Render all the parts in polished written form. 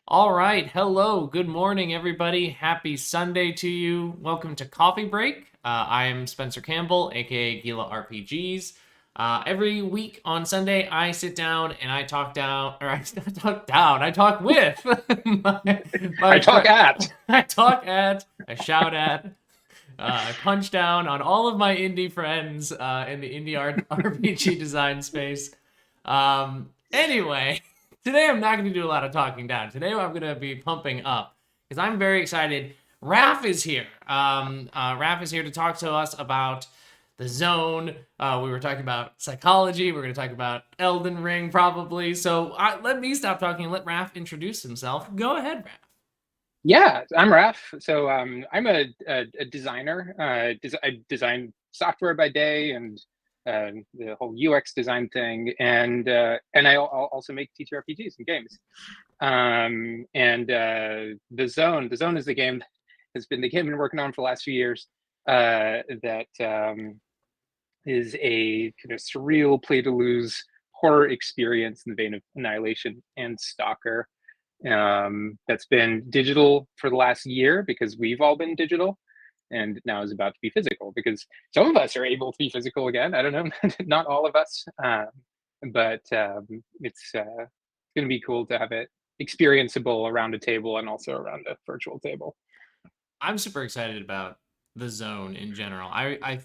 All right. Hello. Good morning, everybody. Happy Sunday to you. Welcome to Coffee Break. I am Spencer Campbell, aka Gila RPGs. Every week on Sunday, I sit down and I talk down, or I talk down. I talk with my I talk friend. at. I talk at. I shout at. I punch down on all of my indie friends in the indie RPG design space. Anyway, today I'm not going to do a lot of talking down. Today I'm going to be pumping up because I'm very excited. Raph is here. Raph is here to talk to us about the zone. We were talking about psychology. We're going to talk about Elden Ring probably. So let me stop talking and let Raph introduce himself. Go ahead, Raph. Yeah, I'm Raph. So I'm a designer. I design software by day and the whole UX design thing, and I'll also make TTRPGs and games. And the zone is the game that has been the game I've been working on for the last few years. That is a kind of surreal play to lose horror experience in the vein of Annihilation and Stalker. That's been digital for the last year because we've all been digital, and now is about to be physical because some of us are able to be physical again. I don't know, not all of us, but it's going to be cool to have it experienceable around a table and also around a virtual table. I'm super excited about the zone in general. I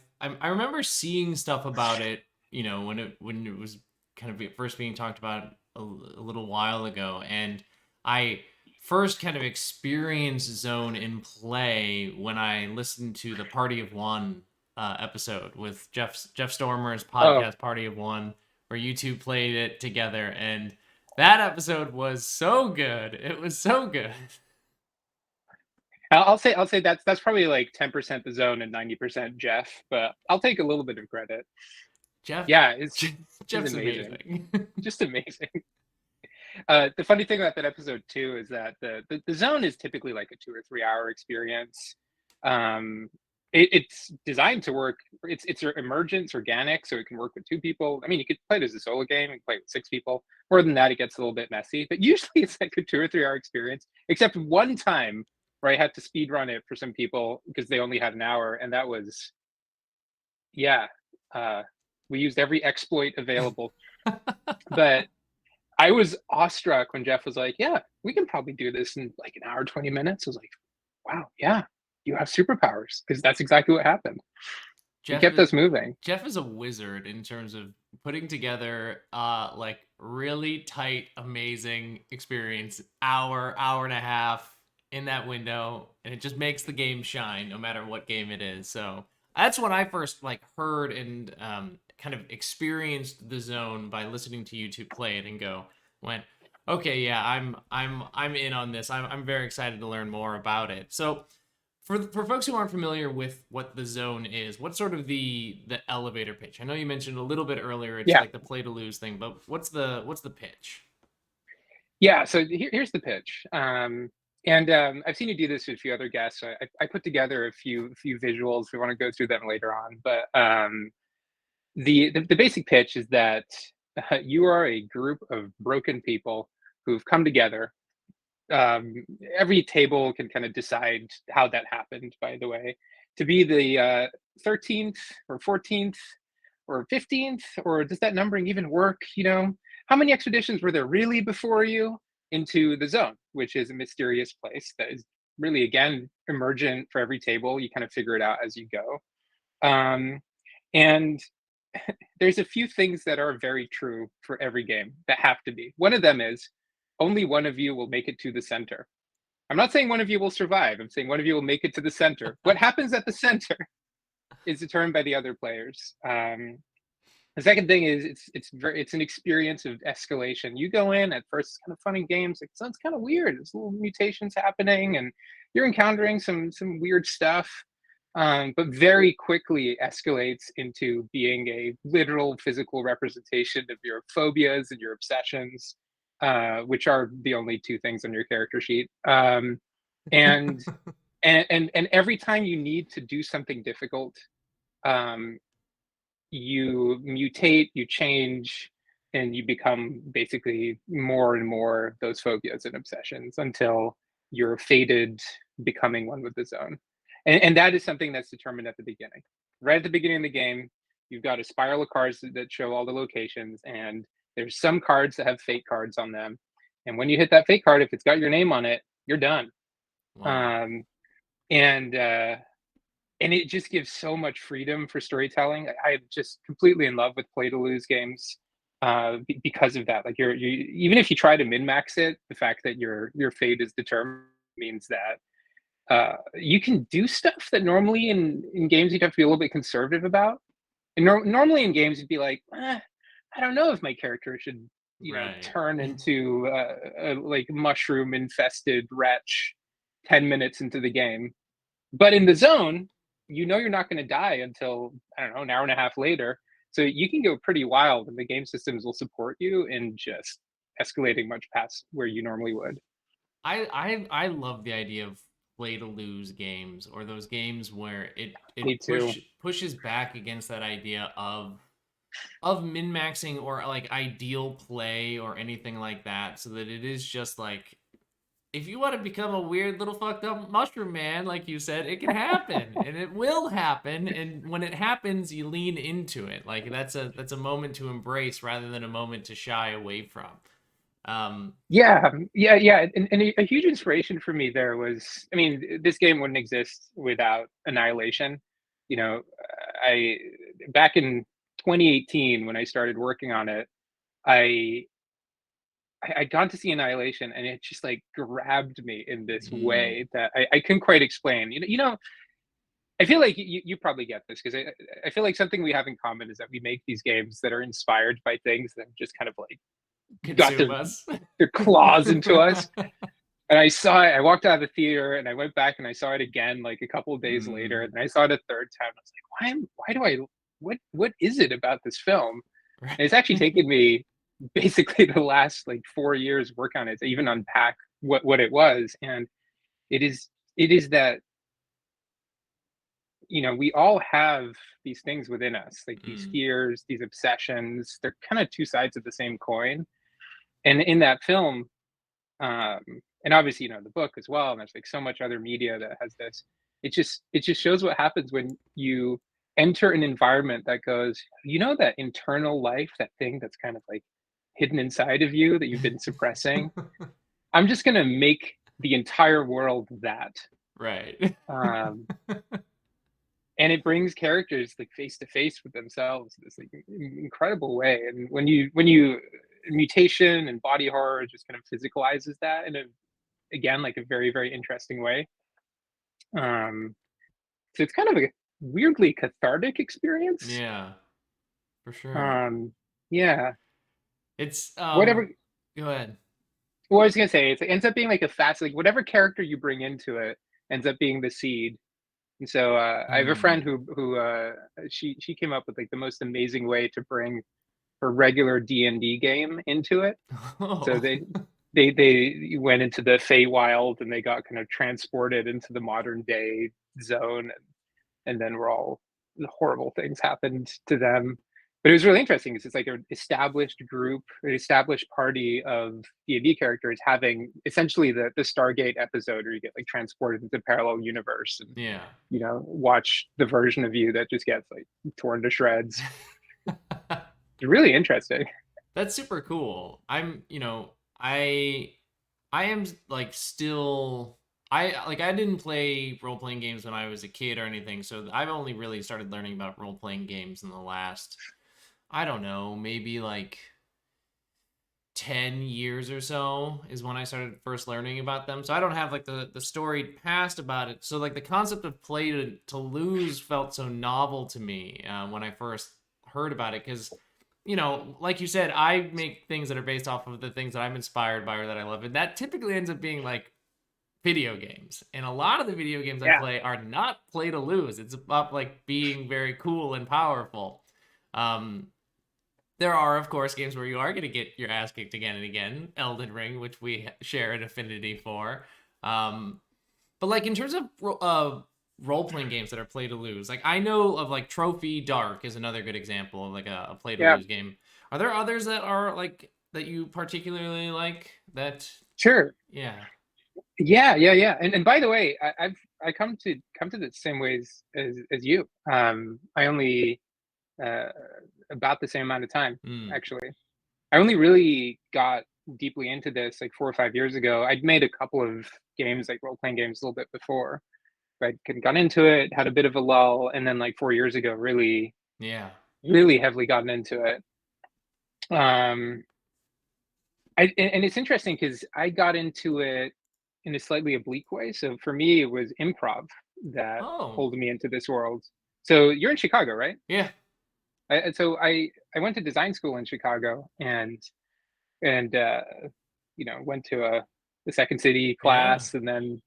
remember seeing stuff about it, when it was kind of first being talked about a little while ago, and I first kind of experienced zone in play when I listened to the Party of One episode with Jeff Stormer's Oh, podcast Party of One, where you two played it together, and that episode was so good. It was so good. I'll say that's probably like 10% the zone and 90% Jeff, but I'll take a little bit of credit. Jeff Yeah, it's Jeff's amazing, amazing. just amazing. The funny thing about that episode too is that the zone is typically like a 2 or 3 hour experience. Um, it's designed to work. It's emergence organic, so it can work with two people. I mean, you could play it as a solo game. You can play it with six people. More than that, it gets a little bit messy. But usually, it's like a 2 or 3 hour experience. Except one time where I had to speed run it for some people because they only had an hour, and that was yeah. Uh, we used every exploit available, but I was awestruck when Jeff was like, "Yeah, we can probably do this in like an hour, 20 minutes." I was like, "Wow, yeah, you have superpowers," because that's exactly what happened. He Jeff kept us moving. Jeff is a wizard in terms of putting together like really tight, amazing experience, hour and a half in that window, and it just makes the game shine no matter what game it is. So that's when I first like heard and kind of experienced the zone by listening to you two play it and went, okay, yeah, I'm in on this. I'm very excited to learn more about it. So for folks who aren't familiar with what the zone is, what's sort of the elevator pitch? I know you mentioned a little bit earlier. It's Yeah, like the play to lose thing, but what's the pitch? yeah. So here's the pitch. And I've seen you do this with a few other guests. I put together a few visuals. We want to go through them later on, but the basic pitch is that you are a group of broken people who've come together. um, every table can kind of decide how that happened, by the way, to be the 13th or 14th or 15th, or does that numbering even work? How many expeditions were there really before you into the zone, which is a mysterious place that is really, again, emergent for every table. You kind of figure it out as you go. And there's a few things that are very true for every game that have to be. One of them is only one of you will make it to the center. I'm not saying one of you will survive. I'm saying one of you will make it to the center. What happens at the center is determined by the other players. The second thing is it's an experience of escalation. You go in at first, it's kind of fun in games. It sounds kind of weird. There's little mutations happening, and you're encountering some weird stuff. But very quickly escalates into being a literal physical representation of your phobias and your obsessions, which are the only two things on your character sheet. And and every time you need to do something difficult, um, you mutate, you change, and you become basically more and more those phobias and obsessions until you're fated becoming one with the zone. And that is something that's determined at the beginning. Right at the beginning of the game, you've got a spiral of cards that show all the locations, and there's some cards that have fate cards on them. And when you hit that fate card, if it's got your name on it, you're done. Wow. Um, and and it just gives so much freedom for storytelling. I'm just completely in love with play to lose games because of that. Like you even if you try to min max it, the fact that your fate is determined means that you can do stuff that normally in games you'd have to be a little bit conservative about. And normally in games you'd be like, I don't know if my character should, Right. turn into a like mushroom infested wretch 10 minutes into the game. But in the zone, you're not going to die until, I don't know, an hour and a half later. So you can go pretty wild, and the game systems will support you in just escalating much past where you normally would. I love the idea of play to lose games, or those games where Me it too. pushes back against that idea of min maxing or like ideal play or anything like that, so that it is just like, if you want to become a weird little fucked up mushroom man, like you said, it can happen and it will happen. And when it happens, you lean into it. Like that's a moment to embrace rather than a moment to shy away from. Um, Yeah, yeah. And a huge inspiration for me there was, I mean, this game wouldn't exist without Annihilation. I back in 2018 when I started working on it, I I'd gone to see Annihilation, and it just like grabbed me in this mm, way that I couldn't quite explain. I feel like you probably get this because I feel like something we have in common is that we make these games that are inspired by things that just kind of like got consume us. their claws into us. And I saw it. I walked out of the theater, and I went back and I saw it again like a couple of days later, mm, and I saw it a third time. I was like, why do I what is it about this film? right. And it's actually taken me basically the last like 4 years work on it to even unpack what it was. And it is that we all have these things within us, like these Mm, fears, these obsessions. They're kind of two sides of the same coin. And in that film, um, and obviously the book as well, and there's like so much other media that has this. It just shows what happens when you enter an environment that goes, that internal life, that thing that's kind of like hidden inside of you that you've been suppressing. I'm just gonna make the entire world that. right. Um, and it brings characters like face to face with themselves in this like incredible way. And when you mutation and body horror just kind of physicalizes that in a, again, like a very very interesting way. um so it's kind of a weirdly cathartic experience. Yeah, for sure. um yeah. It's Whatever. go ahead. Well, I was gonna say, it ends up being like a fast, like whatever character you bring into it ends up being the seed. And so I have a friend Mm. who she came up with like the most amazing way to bring her regular D&D game into it. So Oh. they went into the Feywild, and they got kind of transported into the modern day zone, and then were all the horrible things happened to them. But it was really interesting because it's like an established group, an established party of D&D characters having essentially the Stargate episode where you get like transported into a parallel universe and Yeah. watch the version of you that just gets like torn to shreds. It's really interesting. That's super cool. I am like still I didn't play role playing games when I was a kid or anything, so I've only really started learning about role playing games in the last, I don't know, maybe like 10 years or so is when I started first learning about them. So I don't have like the storied past about it. So like the concept of play to lose felt so novel to me when I first heard about it, because like you said, I make things that are based off of the things that I'm inspired by or that I love, and that typically ends up being like video games. And a lot of the video games I Yeah. play are not play to lose. It's about like being very cool and powerful. Um, there are, of course, games where you are going to get your ass kicked again and again. Elden Ring, which we share an affinity for. Um, but like in terms of role playing games that are play to lose, like I know of like Trophy Dark is another good example of like a play to Yeah. lose game. Are there others that are like that you particularly like? That Sure. yeah. Yeah. And by the way, I come to the same ways as you. I only uh, about the same amount of time Mm. actually. I only really got deeply into this like 4 or 5 years ago. I'd made a couple of games, like role playing games, a little bit before, but I got into it, had a bit of a lull, and then like 4 years ago, Yeah. really heavily gotten into it. Um, and it's interesting because I got into it in a slightly oblique way. So for me, it was improv that Oh. pulled me into this world. So you're in Chicago, right? Yeah. So I went to design school in Chicago, and went to the second city Yeah. class, and then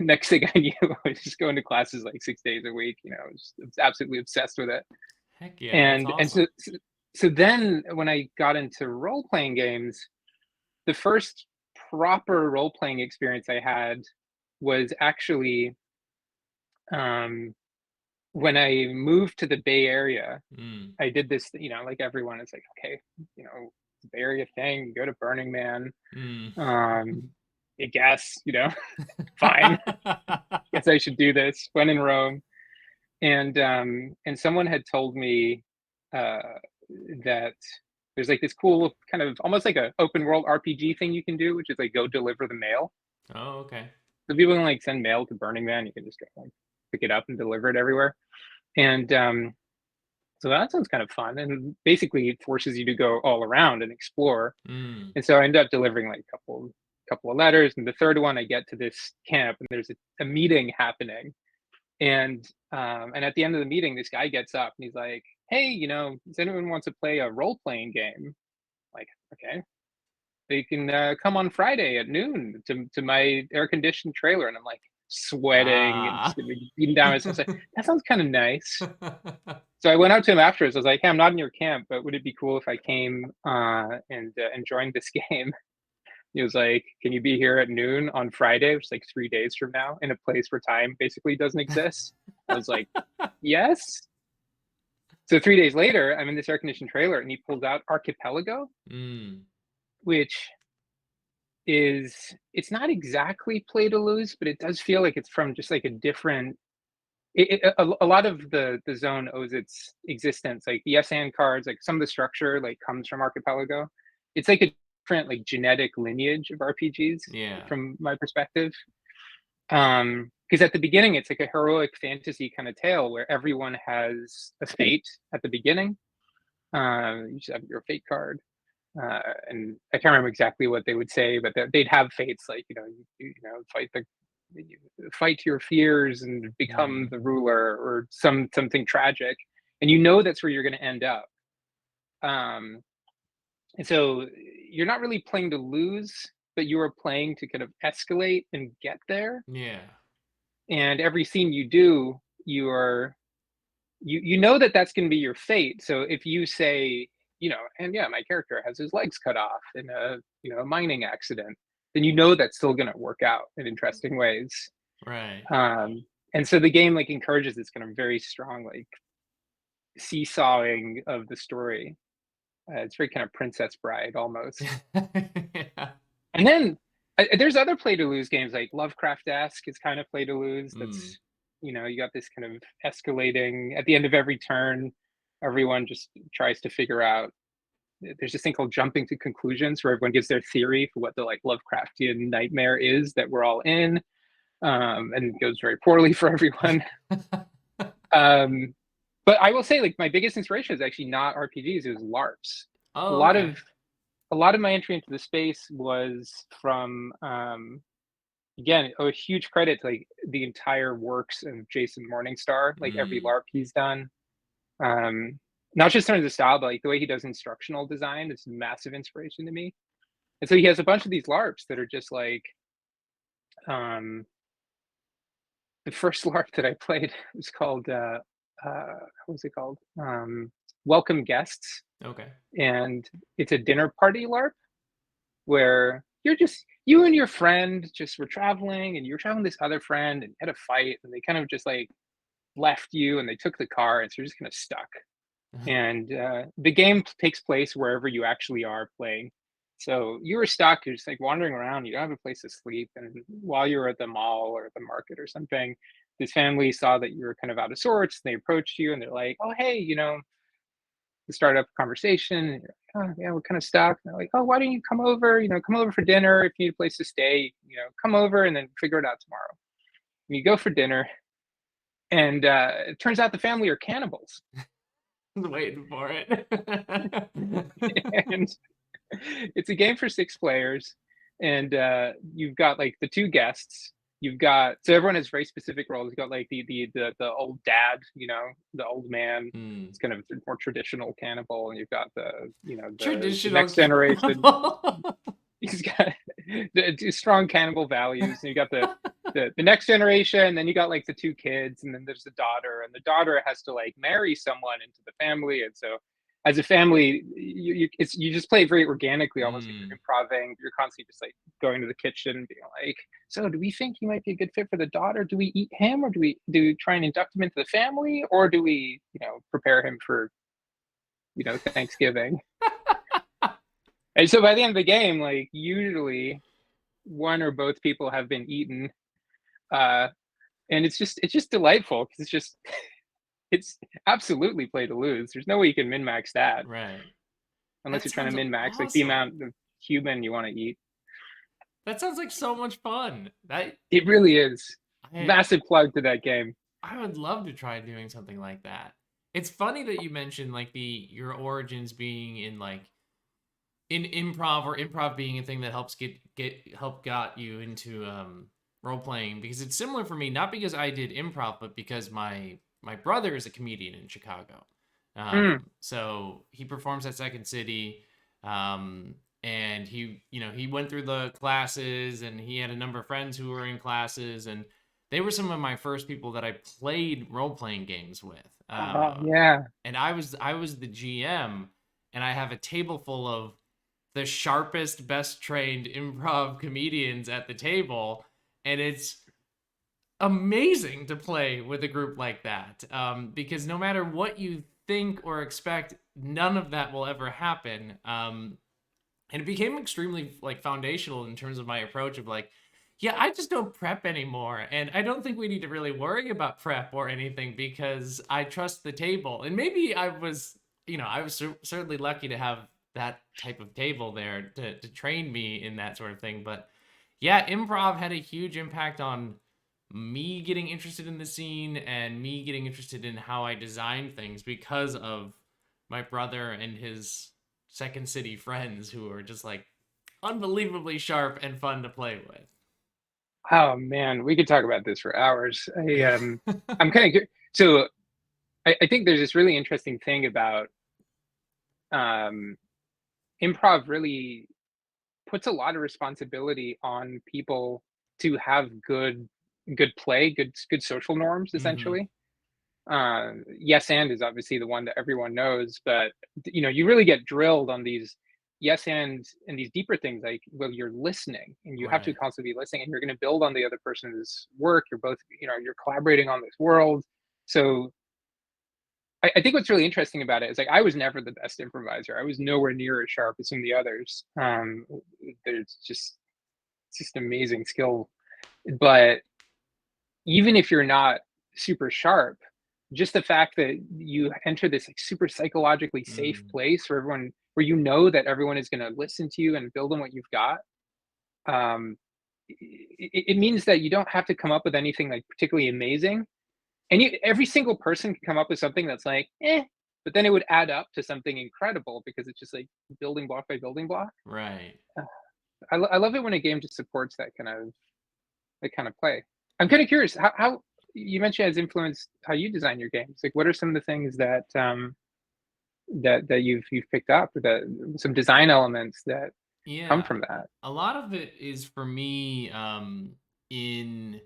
next thing I knew, I was just going to classes like 6 days a week. I was absolutely obsessed with it. Heck yeah, that's And awesome. so then when I got into role playing games, the first proper role playing experience I had was actually um, when I moved to the Bay Area. Mm. I did this, like everyone is like, okay, it's a Bay Area thing, go to Burning Man. Mm. Um, I guess, fine. Guess I should do this. When in Rome, and someone had told me uh, that there's like this cool kind of almost like a open world RPG thing you can do, which is like go deliver the mail. Oh, okay. So people can like send mail to Burning Man. You can just go like pick it up and deliver it everywhere. And so that sounds kind of fun. And basically, it forces you to go all around and explore. Mm. And so I ended up delivering like a couple of letters. And the third one, I get to this camp, and there's a meeting happening. And at the end of the meeting, this guy gets up and he's like, "Hey, does anyone want to play a role playing game?" Like, okay, they can come on Friday at noon to my air conditioned trailer. And I'm like sweating and just Ah. beating down myself. I was like, that sounds kind of nice. So I went out to him afterwards. I was like, "Hey, I'm not in your camp, but would it be cool if I came and joined this game?" He was like, "Can you be here at noon on Friday, which is like 3 days from now, in a place where time basically doesn't exist?" I was like, "Yes." So 3 days later, I'm in this air conditioned trailer, and he pulls out Archipelago, Mm. which it's not exactly Play to Lose, but it does feel like it's from just like a different. A lot of the zone owes its existence, like the yes and cards, like some of the structure like comes from Archipelago. It's like a different like genetic lineage of RPGs Yeah. from my perspective. Because at the beginning it's like a heroic fantasy kind of tale where everyone has a fate at the beginning. You just have your fate card, and I can't remember exactly what they would say, but they'd have fates like you fight your fears and become Mm. the ruler, or something tragic, and that's where you're going to end up. Um, and so you're not really playing to lose, but you are playing to kind of escalate and get there. Yeah. And every scene you do, you know that that's going to be your fate. So if you say, and yeah, my character has his legs cut off in a mining accident, then that's still going to work out in interesting ways. Right. And so the game like encourages this kind of very strong like seesawing of the story. It's very kind of Princess Bride almost. Yeah. And then there's other play to lose games like Lovecraft-esque is kind of play to lose. Mm. That's you got this kind of escalating at the end of every turn. Everyone just tries to figure out. There's this thing called jumping to conclusions, where everyone gives their theory for what the like Lovecraftian nightmare is that we're all in, and it goes very poorly for everyone. Um, but I will say, like, my biggest inspiration is actually not RPGs; it was LARPs. A Oh, lot of okay. a lot of my entry into the space was from again, a huge credit to like the entire works of Jason Morningstar, like every Mm. LARP he's done. Um, Not just in terms of style, but like the way he does instructional design is massive inspiration to me. And so he has a bunch of these LARPs that are just like um, the first LARP that I played was called what was it called? Welcome Guests, Okay. and it's a dinner party LARP where you and your friend just were traveling, and you're traveling with this other friend and had a fight, and they kind of just like left you and they took the car, and so you're just kind of stuck. and the game takes place wherever you actually are playing. So you were stuck, you're just like wandering around, you don't have a place to sleep. And while you were at the mall or the market or something, this family saw that you were kind of out of sorts. They approached you and they're like, "Oh, hey, to start up a conversation." And you're like, "Oh, yeah, we're kind of stuck." And they're like, "Oh, why don't you come over? Come over for dinner. If you need a place to stay, come over and then figure it out tomorrow." And you go for dinner, and it turns out the family are cannibals. Waiting for it. And it's a game for 6 players, and you've got like the two guests. You've got so everyone has very specific roles. You've got like the old dad, the old man. Hmm. It's kind of a more traditional cannibal, and you've got the Traditional next generation. cannibal. He's got the strong cannibal values, and you got the next generation, and then you got like the two kids, and then there's the daughter, and the daughter has to like marry someone into the family, and so as a family, you just play very organically, almost like you're Hmm. improvising. You're constantly just like going to the kitchen, and being like, "So, do we think he might be a good fit for the daughter? Do we eat him, or do we try and induct him into the family, or do we, prepare him for, Thanksgiving?" And so by the end of the game, like usually one or both people have been eaten, uh, and it's just delightful because it's absolutely play to lose. There's no way you can min max that Right. unless That you're trying to sounds min max like the awesome. amount of human you want to eat. That sounds like so much fun. That It really is. I Massive plug to that game. I would love to try doing something like that. It's funny that you mentioned like the your origins being in like in improv, or improv being a thing that helps get help got you into role playing, because it's similar for me, not because I did improv, but because my brother is a comedian in Chicago. Mm. So he performs at Second City. And he went through the classes, and he had a number of friends who were in classes, and they were some of my first people that I played role playing games with. Oh yeah. And I was the GM, and I have a table full of the sharpest, best trained improv comedians at the table, and it's amazing to play with a group like that, because no matter what you think or expect, none of that will ever happen. And it became extremely like foundational in terms of my approach of like, yeah, I just don't prep anymore, and I don't think we need to really worry about prep or anything, because I trust the table. And maybe I was certainly lucky to have that type of table there to train me in that sort of thing. But yeah, improv had a huge impact on me getting interested in the scene, and me getting interested in how I design things, because of my brother and his Second City friends, who are just like unbelievably sharp and fun to play Oh man, we could talk about this for hours. with. I'm kind of so I think there's this really interesting thing about um, improv. Really puts a lot of responsibility on people to have good play, good social norms, Hmm. essentially. Yes and is obviously the one that everyone knows, but you really get drilled on these yes and these deeper things, like, well, you're listening and you have to Right. constantly be listening, and you're going to build on the other person's work. You're both, you're collaborating on this world. So I think what's really interesting about it is, like, I was never the best improviser. I was nowhere near as sharp as some of the others. There's just amazing skill, but even if you're not super sharp, just the fact that you enter this like super psychologically safe Mm. place where everyone, where you know that everyone is going to listen to you and build on what you've got, um, it means that you don't have to come up with anything like particularly amazing, and every single person can come up with something that's like, but then it would add up to something incredible because it's just like building block by building block. Right. I love it when a game just supports that kind of play. I'm kind of curious how you mentioned has influenced how you design your games. Like, what are some of the things that you've picked up, that some design elements that come Yeah. from that? A lot of it is for me, in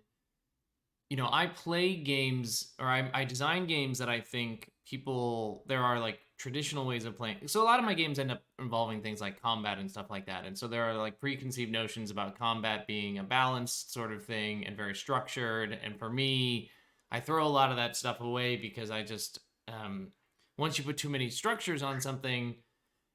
I play games, or I design games that I think people, there are like traditional ways of playing. So a lot of my games end up involving things like combat and stuff like that. And so there are like preconceived notions about combat being a balanced sort of thing and very structured. And for me, I throw a lot of that stuff away, because I just, once you put too many structures on something,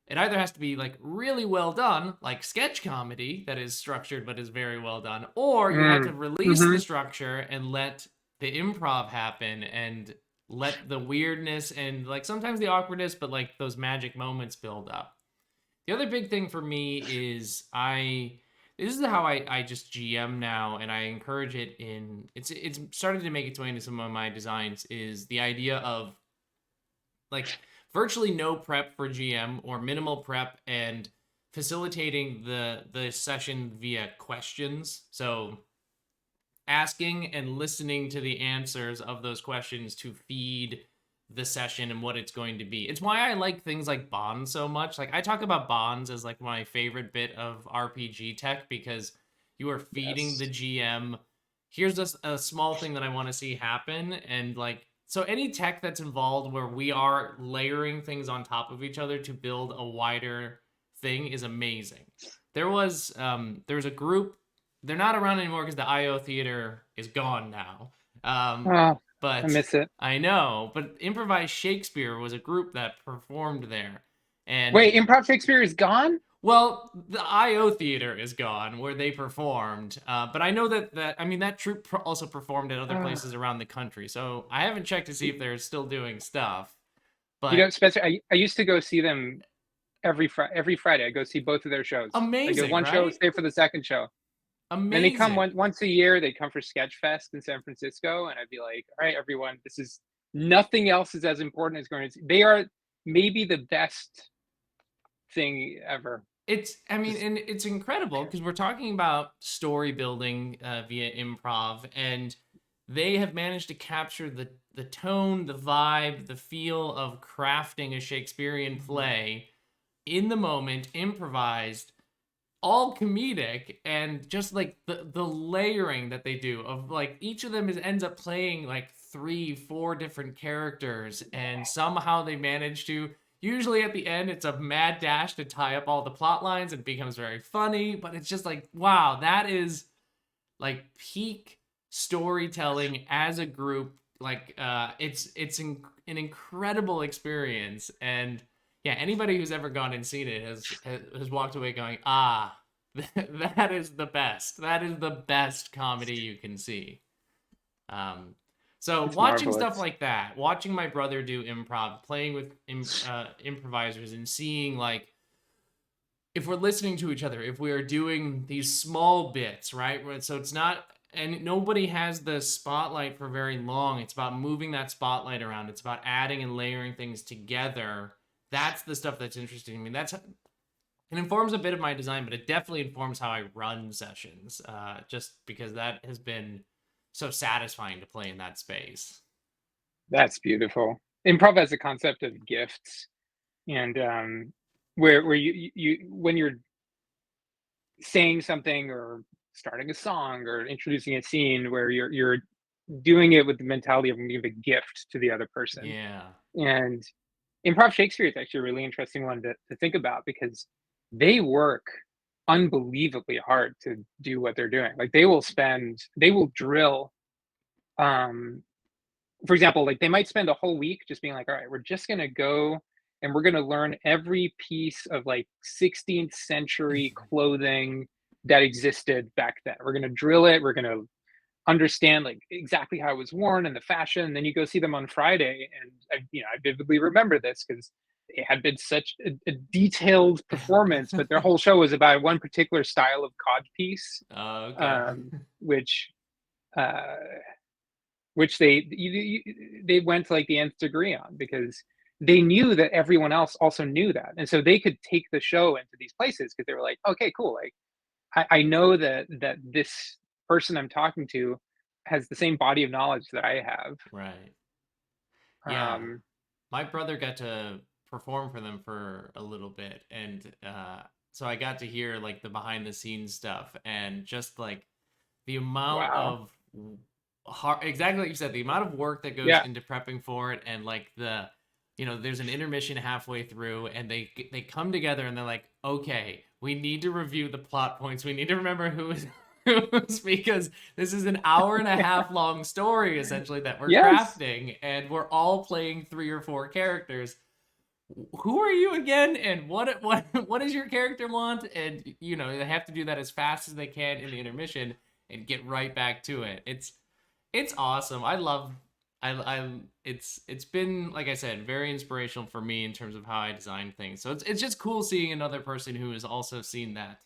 it either has to be like really well done, like sketch comedy that is structured but is very well done, or you have to Mm. release the Hmm. structure and let the improv happen and let the weirdness and like sometimes the awkwardness, but like those magic moments build up. The other big thing for me is this is how I just GM now, and I encourage it in it's started to make its way into some of my designs, is the idea of like virtually no prep for GM or minimal prep, and facilitating the session via questions. So asking and listening to the answers of those questions to feed the session and what it's going to be. It's why I like things like bonds so much. Like I talk about bonds as like my favorite bit of RPG tech, because you are feeding the Yes. GM, here's just a small thing that I want to see happen, and like so any tech that's involved where we are layering things on top of each other to build a wider thing is amazing. There was a group, they're not around anymore because the IO theater is gone now. Oh, I But miss it. I know, but Improvised Shakespeare was a group that performed there. And Wait, Improv Shakespeare is gone? well, the IO theater is gone where they performed. But I know I mean, that troupe also performed at other Uh, places around the country. So I haven't checked to see if they're still doing stuff. you But know, Spencer, I used to go see them every Friday. I go see both of their shows. I go amazing, one show, right? stay for the second show. Then they come Amazing. once a year. They come for Sketch Fest in San Francisco, and I'd be like, "All right, everyone, this is nothing else is as important as going to." They are maybe the best thing ever. I mean, Just and it's incredible because we're talking about story building via improv, and they have managed to capture the tone, the vibe, the feel of crafting a Shakespearean play in the moment, improvised, all comedic, and just like the layering that they do of like each of them ends up playing like three, four different characters, and somehow they manage to. Usually at the end, it's a mad dash to tie up all the plot lines and it becomes very funny, but it's just like, wow, that is like peak storytelling as a group. Like, an incredible experience, and yeah, anybody who's ever gone and seen it has walked away going, ah, that is the best. That is the best comedy you can see. Um, so it's watching stuff marvelous. like that, watching my brother do improv, playing with improvisers, and seeing like if we're listening to each other, if we are doing these small bits, right? So it's not, and nobody has the spotlight for very long. It's about moving that spotlight around. It's about adding and layering things together. That's the stuff that's interesting to me. It informs a bit of my design, but it definitely informs how I run sessions. Just because that has been so satisfying to play in that space. That's beautiful. Improv has a concept of gifts, and where you when you're saying something or starting a song or introducing a scene where you're doing it with the mentality of giving a gift to the other person. Yeah. And Improv Shakespeare is actually a really interesting one to think about because they work unbelievably hard to do what they're doing. Like they will drill um for example, like they might spend a whole week just being like, all right, we're just gonna go and we're gonna learn every piece of like 16th century clothing that existed back then. We're gonna drill it, we're gonna understand like exactly how it was worn and the fashion. And then you go see them on Friday, and I vividly remember this because it had been such a detailed performance, but their whole show was about one particular style of cod piece, Okay. um, which uh, which they went to like the nth degree on because they knew that everyone else also knew that, and so they could take the show into these places because they were like, okay, cool, like I know that this person I'm talking to has the same body of knowledge that I have. Right. Yeah. Um, My brother got to perform for them for a little bit, and so I got to hear like the behind the scenes stuff, and just like the amount wow, of exactly like you said, the amount of work that goes yeah, into prepping for it, and like there's an intermission halfway through, and they come together and they're like, okay, we need to review the plot points, we need to remember who is because this is an hour and a half long story essentially that we're Yes. crafting, and we're all playing 3 or 4 characters. Who are you again, and what does your character want? And they have to do that as fast as they can in the intermission and get right back to it. It's awesome. I love I it's been, like I said, very inspirational for me in terms of how I design things. So it's just cool seeing another person who has also seen that,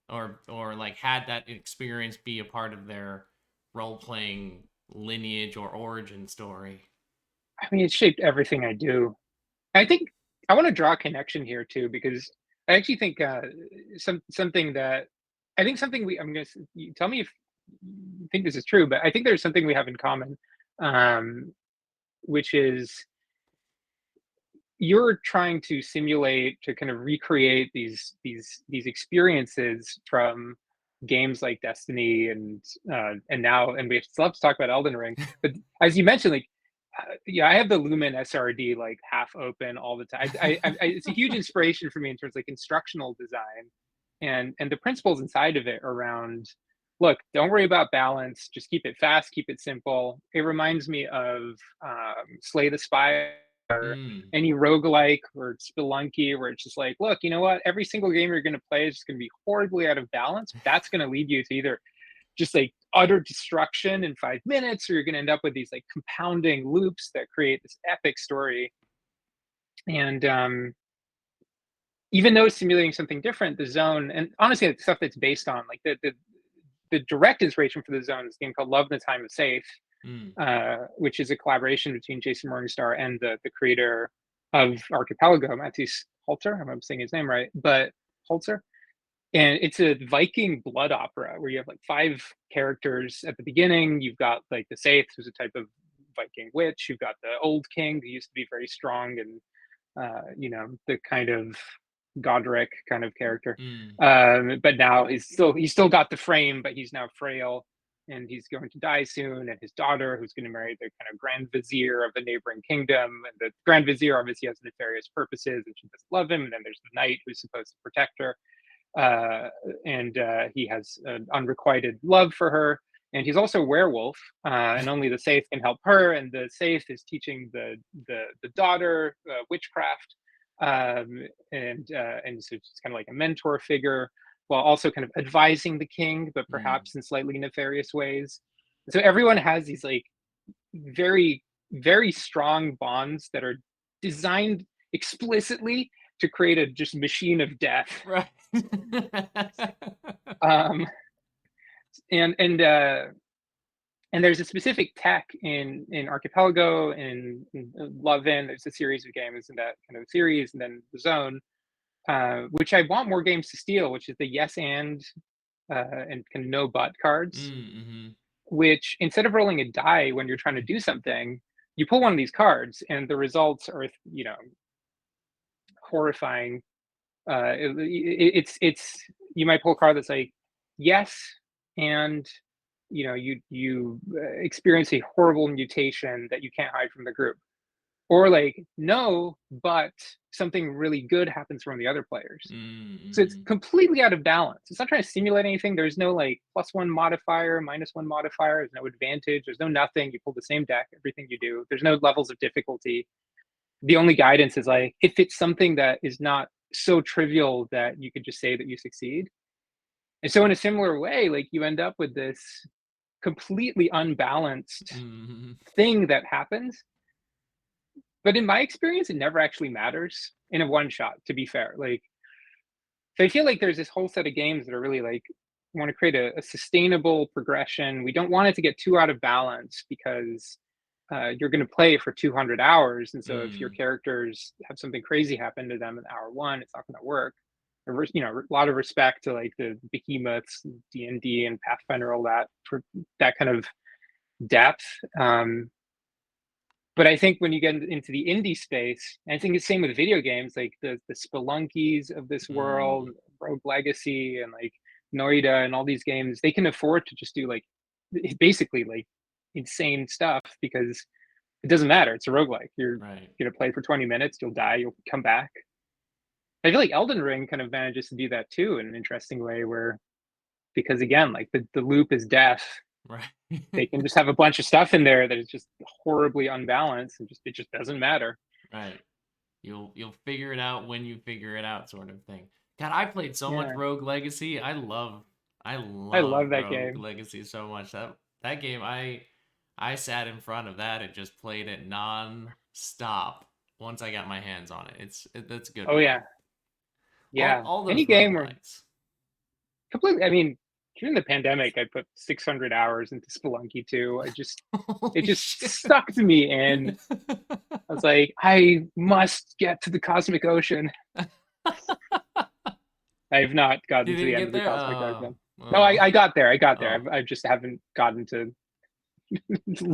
or like had that experience be a part of their role playing lineage or origin story. I mean, it's shaped everything I do. I think I want to draw a connection here too, because I actually think something that I think something we I'm gonna you tell me if you think this is true, but I think there's something we have in common, um, which is you're trying to simulate to kind of recreate these experiences from games like Destiny and now and we still have to talk about Elden Ring. But as you mentioned, like yeah, I have the Lumen SRD like half open all the time. It's a huge inspiration for me in terms of like instructional design and the principles inside of it around. Look, don't worry about balance. Just keep it fast, keep it simple. It reminds me of Slay the Spire, Mm. any roguelike or spelunky where it's just like, look, you know what? Every single game you're going to play is just going to be horribly out of balance. That's going to lead you to either just like utter destruction in 5 minutes, or you're going to end up with these like compounding loops that create this epic story. And even though it's simulating something different, the zone, and honestly, the stuff that's based on like the direct inspiration for the zone is a game called Love in the Time of Safe, Mm. which is a collaboration between Jason Morningstar and the creator of Archipelago, Matisse Holzer. I don't know if I'm saying his name right, but Holzer. And it's a Viking blood opera where you have like 5 characters at the beginning. You've got like the Saith, who's a type of Viking witch. You've got the old king who used to be very strong and the kind of Godric kind of character. Mm. But now he's still got the frame, but he's now frail and he's going to die soon. And his daughter, who's going to marry the kind of grand vizier of the neighboring kingdom, and the grand vizier obviously has nefarious purposes and she doesn't love him. And then there's the knight who's supposed to protect her, and he has an unrequited love for her. And he's also a werewolf, and only the Saith can help her. And the Saith is teaching the daughter witchcraft, and so it's kind of like a mentor figure, while also kind of advising the king, but Mm. perhaps in slightly nefarious ways. So everyone has these like very very strong bonds that are designed explicitly to create a just machine of death. Right. Um, and and uh, and there's a specific tech in Archipelago and Love-In. There's a series of games in that kind of series, and then the Zone, which I want more games to steal, which is the yes and kind of no but cards. Mm. Mhm. Which instead of rolling a die when you're trying to do something, you pull one of these cards, and the results are horrifying. It's you might pull a card that's like yes, and you experience a horrible mutation that you can't hide from the group, or like no, but something really good happens from the other players. Mm. So it's Mhm. completely out of balance. It's not trying to simulate anything. There's no like +1 modifier, -1 modifier. There's no advantage. There's no nothing. You pull the same deck. Everything you do. There's no levels of difficulty. The only guidance is like if it's something that is not so trivial that you could just say that you succeed. And so in a similar way, like you end up with this completely unbalanced Mhm. thing that happens. But in my experience, it never actually matters in a one shot, to be fair. Like, so I feel like there's this whole set of games that are really like, want to create a sustainable progression. We don't want it to get too out of balance because you're going to play for 200 hours. And so if your Mm. characters have something crazy happen to them in hour one, it's not going to work. A lot of respect to like the behemoths, D&D and Pathfinder, all that for that kind of depth. But I think when you get into the indie space, and I think it's same with video games, like the Spelunkis of this world, Mm. Rogue Legacy, and like Noida, and all these games, they can afford to just do like basically like insane stuff because it doesn't matter. It's a roguelike. You're Right. gonna play for 20 minutes, you'll die, you'll come back. I feel like Elden Ring kind of manages to do that too in an interesting way, where because again, like the loop is death. Right. They can just have a bunch of stuff in there that is just horribly unbalanced, and it just doesn't matter. Right. You'll figure it out when you figure it out, sort of thing. God, I played so much Yeah, Rogue Legacy. I I love love that Rogue game. Legacy so much. That game, I sat in front of that and just played it non-stop once I got my hands on it. That's a good Oh one. yeah, yeah. All those Any game where roguelites. completely. I mean, during the pandemic, I put 600 hours into Spelunky 2. It Holy just shit. sucked me in. I was like, I must get to the cosmic ocean. I have not gotten to Didn't the end get of the there? cosmic ocean. No, Oh. I got there. I got there. Oh. I just haven't gotten to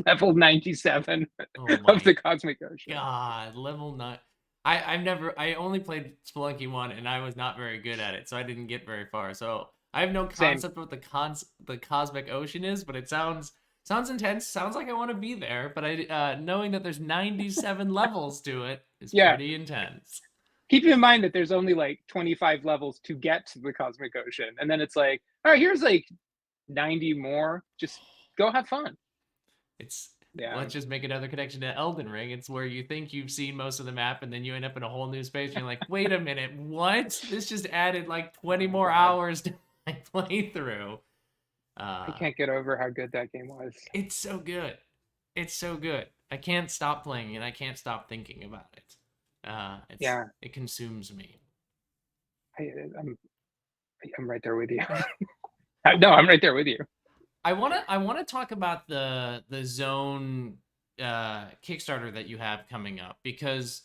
level 97 Oh of my the cosmic ocean. God, level 9. I only played Spelunky 1 and I was not very good at it, so I didn't get very far. So I have no Same. concept of what the cosmic ocean is, but it sounds intense. Sounds like I want to be there, but I knowing that there's 97 levels to it is Yeah. pretty intense. Keep in mind that there's only like 25 levels to get to the cosmic ocean. And then it's like, all right, here's like 90 more. Just go have fun. It's Yeah. Let's just make another connection to Elden Ring. It's where you think you've seen most of the map and then you end up in a whole new space and you're like, wait a minute, what? This just added like 20 Oh more God. hours to my playthrough. I Uh, can't get over how good that game was. it's so good. It's so good. I can't stop playing and I can't stop thinking about it. Yeah. It consumes me. I, I'm I'm right there with you. No, I'm right there with you. I wanna talk about the Zone Kickstarter that you have coming up, because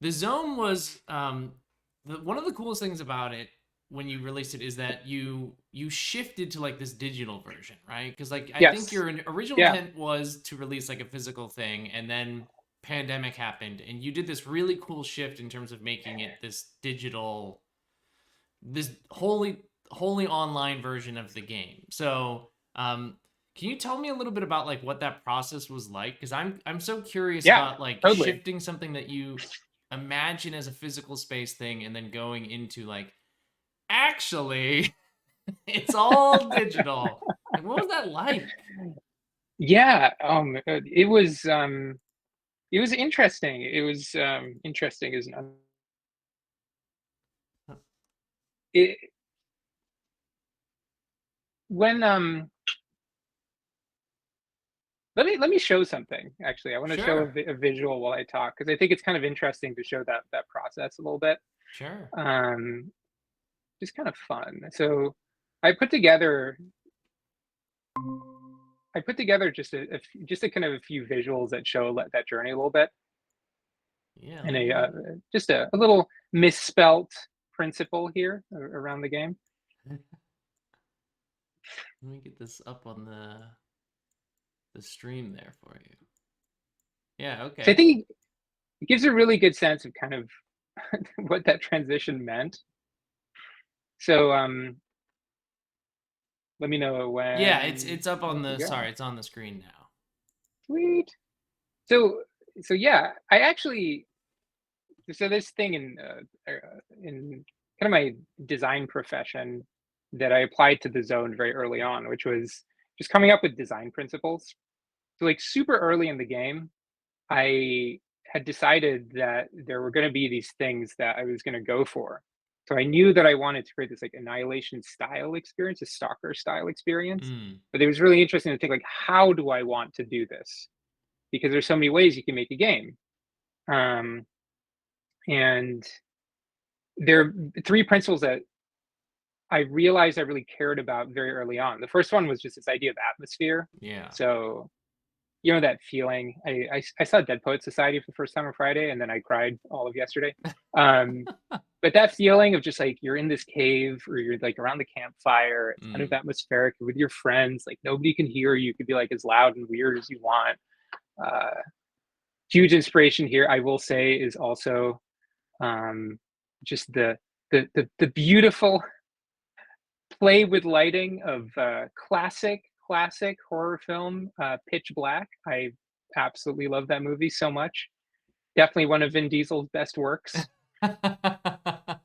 the Zone was one of the coolest things about it when you released it is that you shifted to like this digital version, right? Because like I think Yes. your original Yeah. intent was to release like a physical thing, and then pandemic happened, and you did this really cool shift in terms of making it this digital, this wholly online version of the game. So, can you tell me a little bit about like what that process was like? Because I'm so curious Yeah. about like Totally. shifting something that you imagine as a physical space thing and then going into like actually it's all digital. Like, what was that like? Yeah. It was interesting. It was interesting is not it when let me show something. Actually, I want to show Sure, a visual while I talk because I think it's kind of interesting to show that process a little bit. sure. Um, just kind of fun. So I put together I put together just a kind of a few visuals that show that journey a little bit, Yeah, and just a little misspelt principle here around the game. let me get this up on the stream there for you. Yeah, So I okay. think it gives a really good sense of kind of what that transition meant. So let me know Yeah, when it's up you're on good to the go. sorry, it's on the screen now. Sweet. So yeah, I actually so this thing in kind of my design profession that I applied to the zone very early on, which was just coming up with design principles. So like super early in the game, I had decided that there were going to be these things that I was going to go for. So I knew that I wanted to create this like annihilation style experience, a stalker style experience. Mm, But it was really interesting to think like, how do I want to do this? Because there's so many ways you can make a game. Um, and there are three principles that I realized I really cared about very early on. The first one was just this idea of atmosphere. yeah. So you know that feeling. I saw Dead Poet Society for the first time on Friday, and then I cried all of yesterday. Um, but that feeling of just like you're in this cave or you're like around the campfire, it's kind of Mm. atmospheric with your friends, like nobody can hear you. You could be like as loud and weird as you want. Uh, Huge inspiration here, I will say, is also um, just the beautiful play with lighting of classic horror film Pitch Black. I absolutely love that movie so much. Definitely one of Vin Diesel's best works.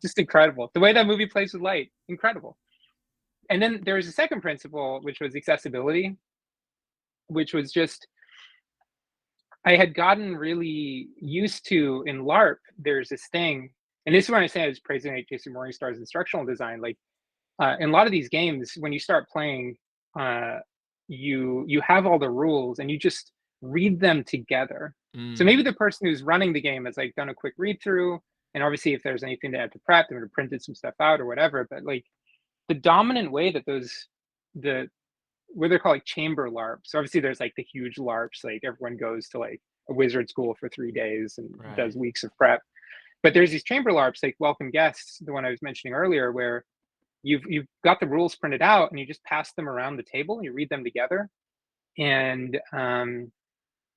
Just incredible. The way that movie plays with light, incredible. and then there was a second principle, which was accessibility, which was just I had gotten really used to in LARP. There's this thing, and this is when I say I was praising like Jason Morningstar's instructional design. Like in a lot of these games, when you start playing, uh, you have all the rules and you just read them together. So maybe Mm, the person who's running the game has like done a quick read through, and obviously if there's anything they have to prep, they would have printed some stuff out or whatever. But like the dominant way that the what they're called like chamber LARPs. So obviously there's like the huge LARPs, like everyone goes to like a wizard school for 3 days and does right. weeks of prep. But there's these chamber LARPs like Welcome Guests, the one I was mentioning earlier, where you've got the rules printed out and you just pass them around the table and you read them together. And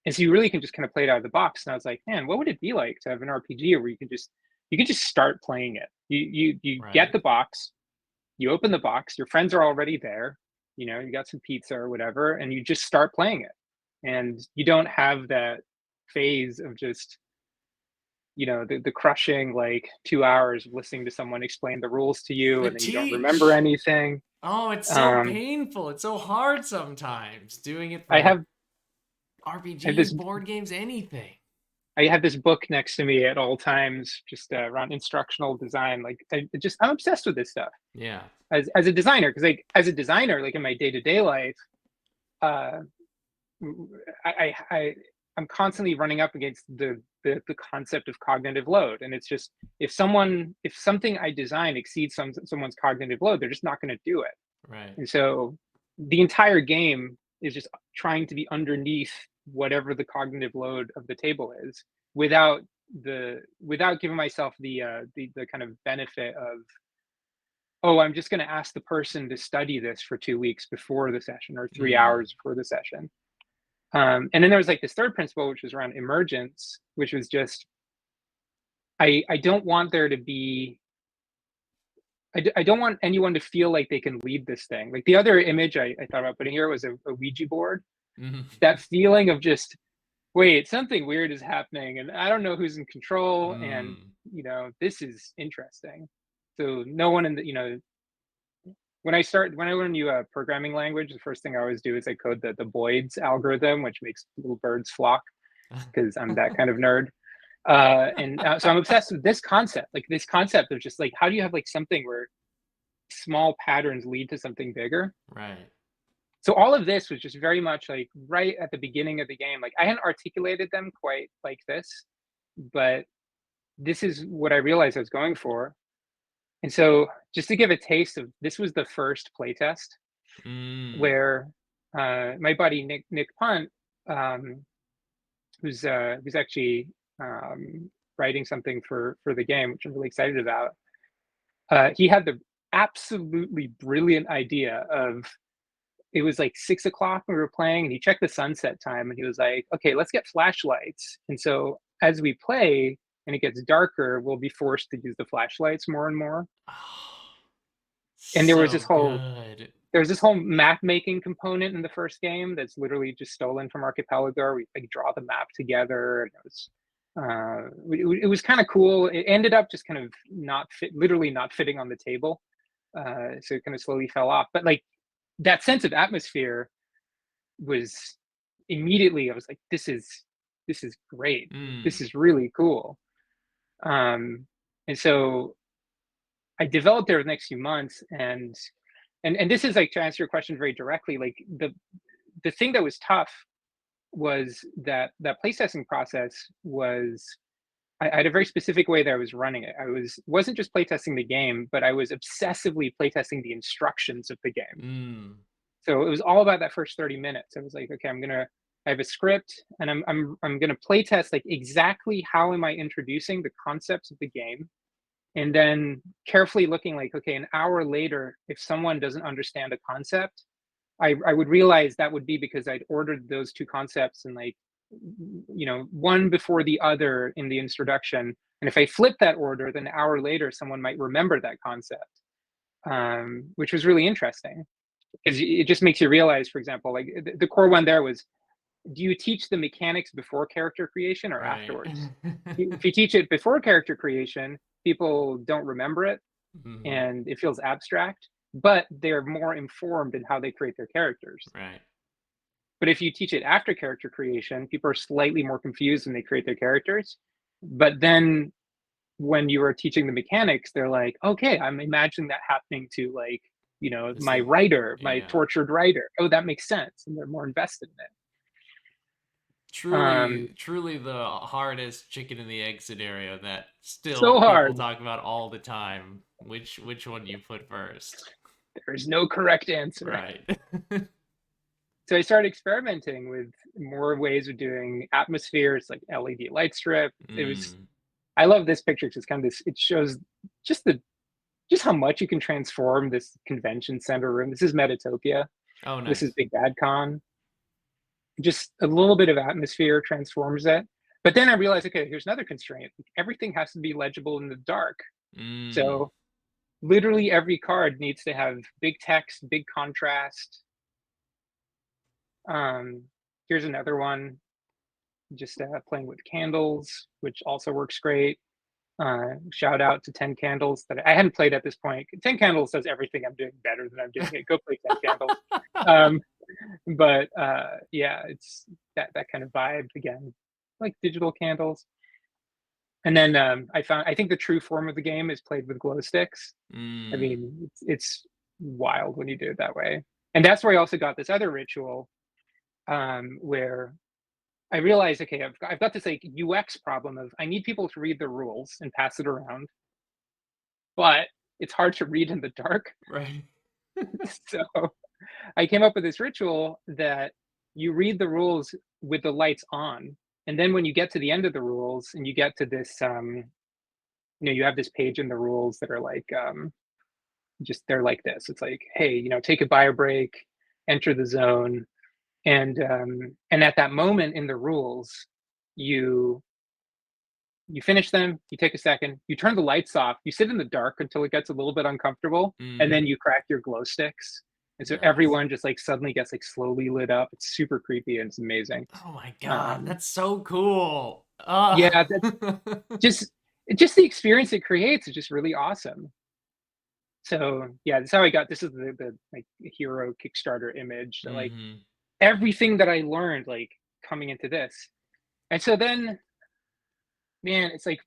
and so you really can just kind of play it out of the box. And I was like, man, what would it be like to have an RPG where you can just start playing it. You get Right. the box, you open the box, your friends are already there, you know, you got some pizza or whatever, and you just start playing it. And you don't have that phase of just, you know, the crushing like 2 hours of listening to someone explain the rules to you The and then you don't remember teach. anything. Oh, it's so Um, painful. It's so hard sometimes doing it I for have I have RPGs, this board games, anything. I have this book next to me at all times, just around instructional design. Like I'm obsessed with this stuff Yeah. as a designer, because like as a designer, like in my day to day life, uh, I I'm constantly running up against the concept of cognitive load, and it's just if something I design exceeds someone's cognitive load, they're just not going to do it. Right. And so the entire game is just trying to be underneath whatever the cognitive load of the table is, without without giving myself the kind of benefit of, oh, I'm just going to ask the person to study this for 2 weeks before the session or three Mm. hours before the session. And then there was like this third principle, which was around emergence, which was just I don't want there to be I don't want anyone to feel like they can lead this thing. Like the other image I thought about putting here was a Ouija board. Mm. That feeling of just, wait, something weird is happening, and I don't know who's in control, and Mm. you know, this is interesting. So no one in the, you know, when I learn a new programming language, the first thing I always do is I code the Boyd's algorithm, which makes little birds flock, because I'm that kind of nerd. So I'm obsessed with this concept, like this concept of just like, how do you have like something where small patterns lead to something bigger? Right. So all of this was just very much like right at the beginning of the game. Like I hadn't articulated them quite like this, but this is what I realized I was going for. And so just to give a taste of, this was the first playtest Mm. where my buddy Nick Punt, um, who's actually writing something for the game, which I'm really excited about. He had the absolutely brilliant idea of, it was like 6 o'clock when we were playing, and he checked the sunset time, and he was like, "Okay, let's get flashlights." And so as we play and it gets darker, we'll be forced to use the flashlights more and more. Oh, And so good. there was this whole map making component in the first game that's literally just stolen from Archipelago. Where we like draw the map together, and it was kind of cool. It ended up just kind of literally not fitting on the table, so it kind of slowly fell off. But like that sense of atmosphere was immediately, I was like, this is great. This Mm. is really cool. Um, and so I developed there the next few months, and this is like, to answer your question very directly, like the thing that was tough was that playtesting process was, I had a very specific way that I was running it. Wasn't just playtesting the game, but I was obsessively playtesting the instructions of the game. Mm. So it was all about that first 30 minutes. I was like, okay, I have a script, and I'm gonna play test like exactly how am I introducing the concepts of the game, and then carefully looking like, okay, an hour later, if someone doesn't understand a concept, I would realize that would be because I'd ordered those two concepts and like, you know, one before the other in the introduction. And if I flip that order, then an hour later, someone might remember that concept, which was really interesting, because it just makes you realize, for example, like the core one there was, do you teach the mechanics before character creation or Right. afterwards? If you teach it before character creation, people don't remember it Mm. and it feels abstract. but they're more informed in how they create their characters. Right. But if you teach it after character creation, people are slightly more confused when they create their characters. But then when you are teaching the mechanics, they're like, okay, I'm imagining that happening to, like, This my is writer, my yeah. tortured writer. Oh, that makes sense. And they're more invested in it. Truly the hardest chicken and the egg scenario that So still people hard. talk about all the time. Which one do you put first? There is no correct answer. Right. So I started experimenting with more ways of doing atmospheres, like LED light strip. It was, Mm. I love this picture because it's kind of this, it shows just the, just how much you can transform this convention center room. This is Metatopia. Oh, This is nice. Big Bad Con. Just a little bit of atmosphere transforms it. But then I realized, okay, here's another constraint. Everything has to be legible in the dark. Mm. So literally every card needs to have big text, big contrast. Um, Here's another one, just playing with candles, which also works great. Shout out to 10 Candles that I hadn't played at this point. 10 Candles does everything I'm doing better than I'm doing it. Go play 10 Candles. Um, but yeah, it's that kind of vibe again, like digital candles. And then I think the true form of the game is played with glow sticks. I Mm. mean, it's wild when you do it that way. And that's where I also got this other ritual where I realized, okay, I've got this like UX problem of I need people to read the rules and pass it around, but it's hard to read in the dark. Right. So I came up with this ritual that you read the rules with the lights on. And then when you get to the end of the rules and you get to this, you have this page in the rules that are like, just they're like this. It's like, hey, take a bio break, enter the zone, and at that moment in the rules, you you finish them, you take a second, you turn the lights off, you sit in the dark until it gets a little bit uncomfortable, and Mm. then you crack your glow sticks. And so Nice. everyone just like suddenly gets like slowly lit up. It's super creepy and it's amazing. Oh my god, Um, that's so cool. yeah, that just just the experience it creates is just really awesome. So yeah, that's how I got. This is the like hero Kickstarter image. So like Mhm. everything that I learned like coming into this, and so then man, it's like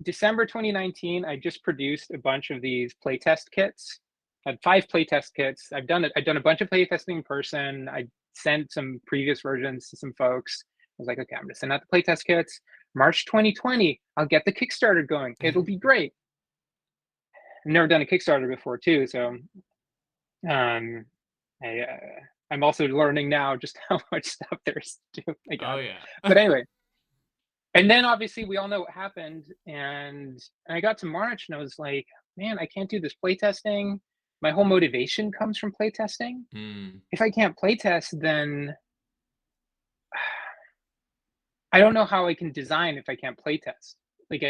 December 2019. I just produced a bunch of these playtest kits. I had 5 playtest kits. I've done it. I've done a bunch of playtesting in person. I sent some previous versions to some folks. I was like, okay, I'm gonna send out the playtest kits. March 2020, I'll get the Kickstarter going. It'll be great. I've never done a Kickstarter before too, so um, I'm also learning now just how much stuff there's to do. My Oh God, yeah. but anyway, and then obviously we all know what happened, and I got to March and I was like, man, I can't do this playtesting. My whole motivation comes from playtesting. Mm. If I can't playtest, then I don't know how I can design if I can't playtest. Like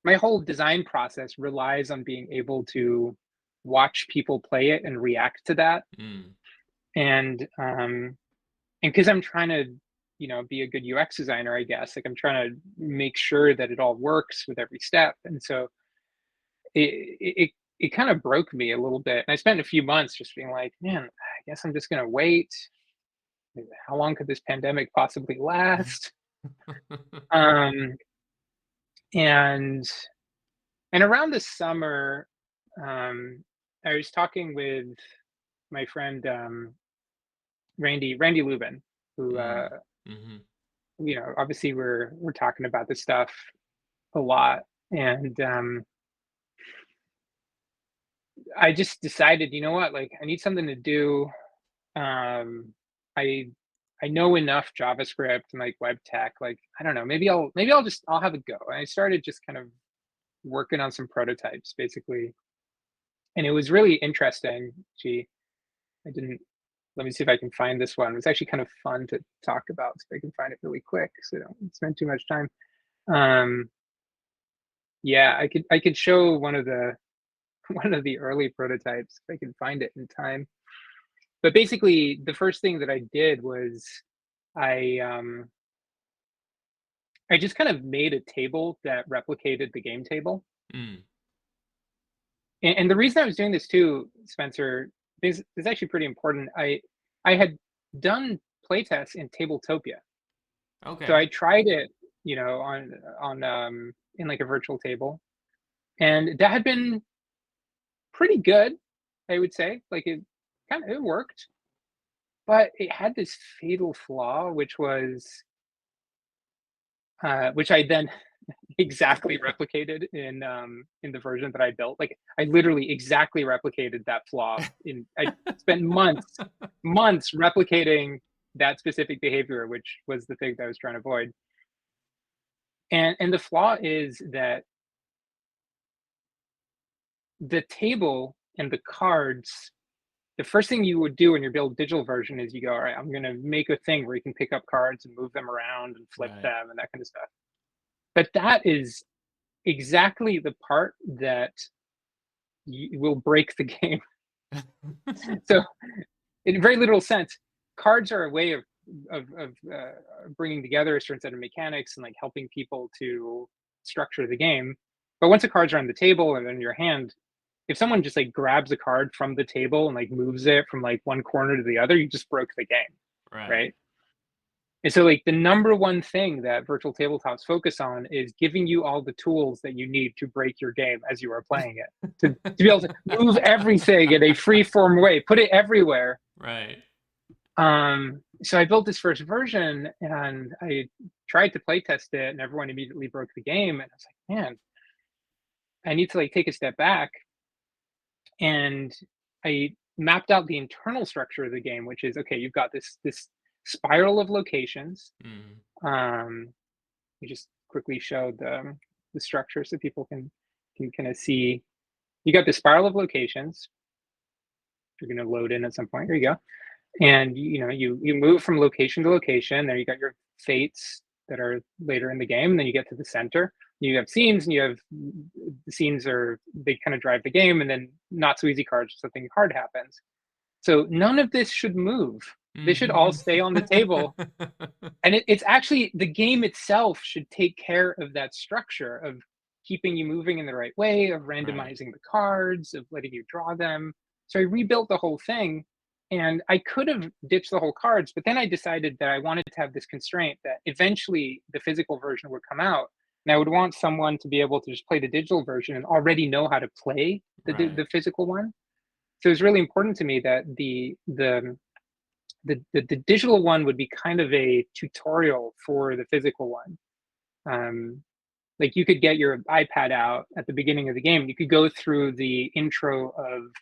my whole design process relies on being able to watch people play it and react to that, Mm. and because I'm trying to be a good UX designer, I guess, like I'm trying to make sure that it all works with every step. And so it kind of broke me a little bit, and I spent a few months just being like, man, I guess I'm just going to wait. How long could this pandemic possibly last? um and and around the summer, I was talking with my friend, Randy Lubin, who Mm. Mhm. obviously we're talking about this stuff a lot. And I just decided, you know what, like I need something to do. um I I know enough JavaScript and like web tech, like I don't know, maybe I'll have a go. And I started just kind of working on some prototypes basically, and it was really interesting. Gee, I didn't let me see if I can find this one. It's actually kind of fun to talk about, so I can find it really quick so I don't spend too much time. um yeah, I could show one of the one of the early prototypes if I can find it in time. But basically, the first thing that I did was I um, I just kind of made a table that replicated the game table. Mm. And the reason I was doing this too, Spencer, is actually pretty important. I had done playtests in Tabletopia, so Okay. I tried it, on in like a virtual table, and that had been pretty good, I would say. Like it worked, but it had this fatal flaw, which I then exactly replicated in the version that I built. Like I literally exactly replicated that flaw. I spent months replicating that specific behavior, which was the thing that I was trying to avoid. And the flaw is that the table and the cards, the first thing you would do when you build a digital version is you go, all right, I'm gonna make a thing where you can pick up cards and move them around and flip Right. them and that kind of stuff. But that is exactly the part that will break the game. So, in a very literal sense, cards are a way of bringing together a certain set of mechanics and like helping people to structure the game. But once the cards are on the table and in your hand, if someone just like grabs a card from the table and like moves it from like one corner to the other, you just broke the game, Right. right? And so, like, the number one thing that virtual tabletops focus on is giving you all the tools that you need to break your game as you are playing it, to be able to move everything in a free form way, put it everywhere. Right. So I built this first version and I tried to play test it, and everyone immediately broke the game. And I was like, man, I need to like take a step back. And I mapped out the internal structure of the game, which is okay, you've got this spiral of locations. Mm. Um, we just quickly show the structure so people can kind of see. You got the spiral of locations. You're going to load in at some point. Here you go. And you move from location to location. There you got your fates that are later in the game. And then you get to the center. You have scenes, and you have the scenes are they kind of drive the game, and then not so easy cards. Something hard happens. So none of this should move. They should all Mhm. stay on the table. And it's actually the game itself should take care of that structure of keeping you moving in the right way, of Right. randomizing the cards, of letting you draw them. So I rebuilt the whole thing, and I could have ditched the whole cards, but then I decided that I wanted to have this constraint that eventually the physical version would come out, and I would want someone to be able to just play the digital version and already know how to play Right. the physical one. So it's really important to me that the digital one would be kind of a tutorial for the physical one. Um, like you could get your iPad out at the beginning of the game. You could go through the intro of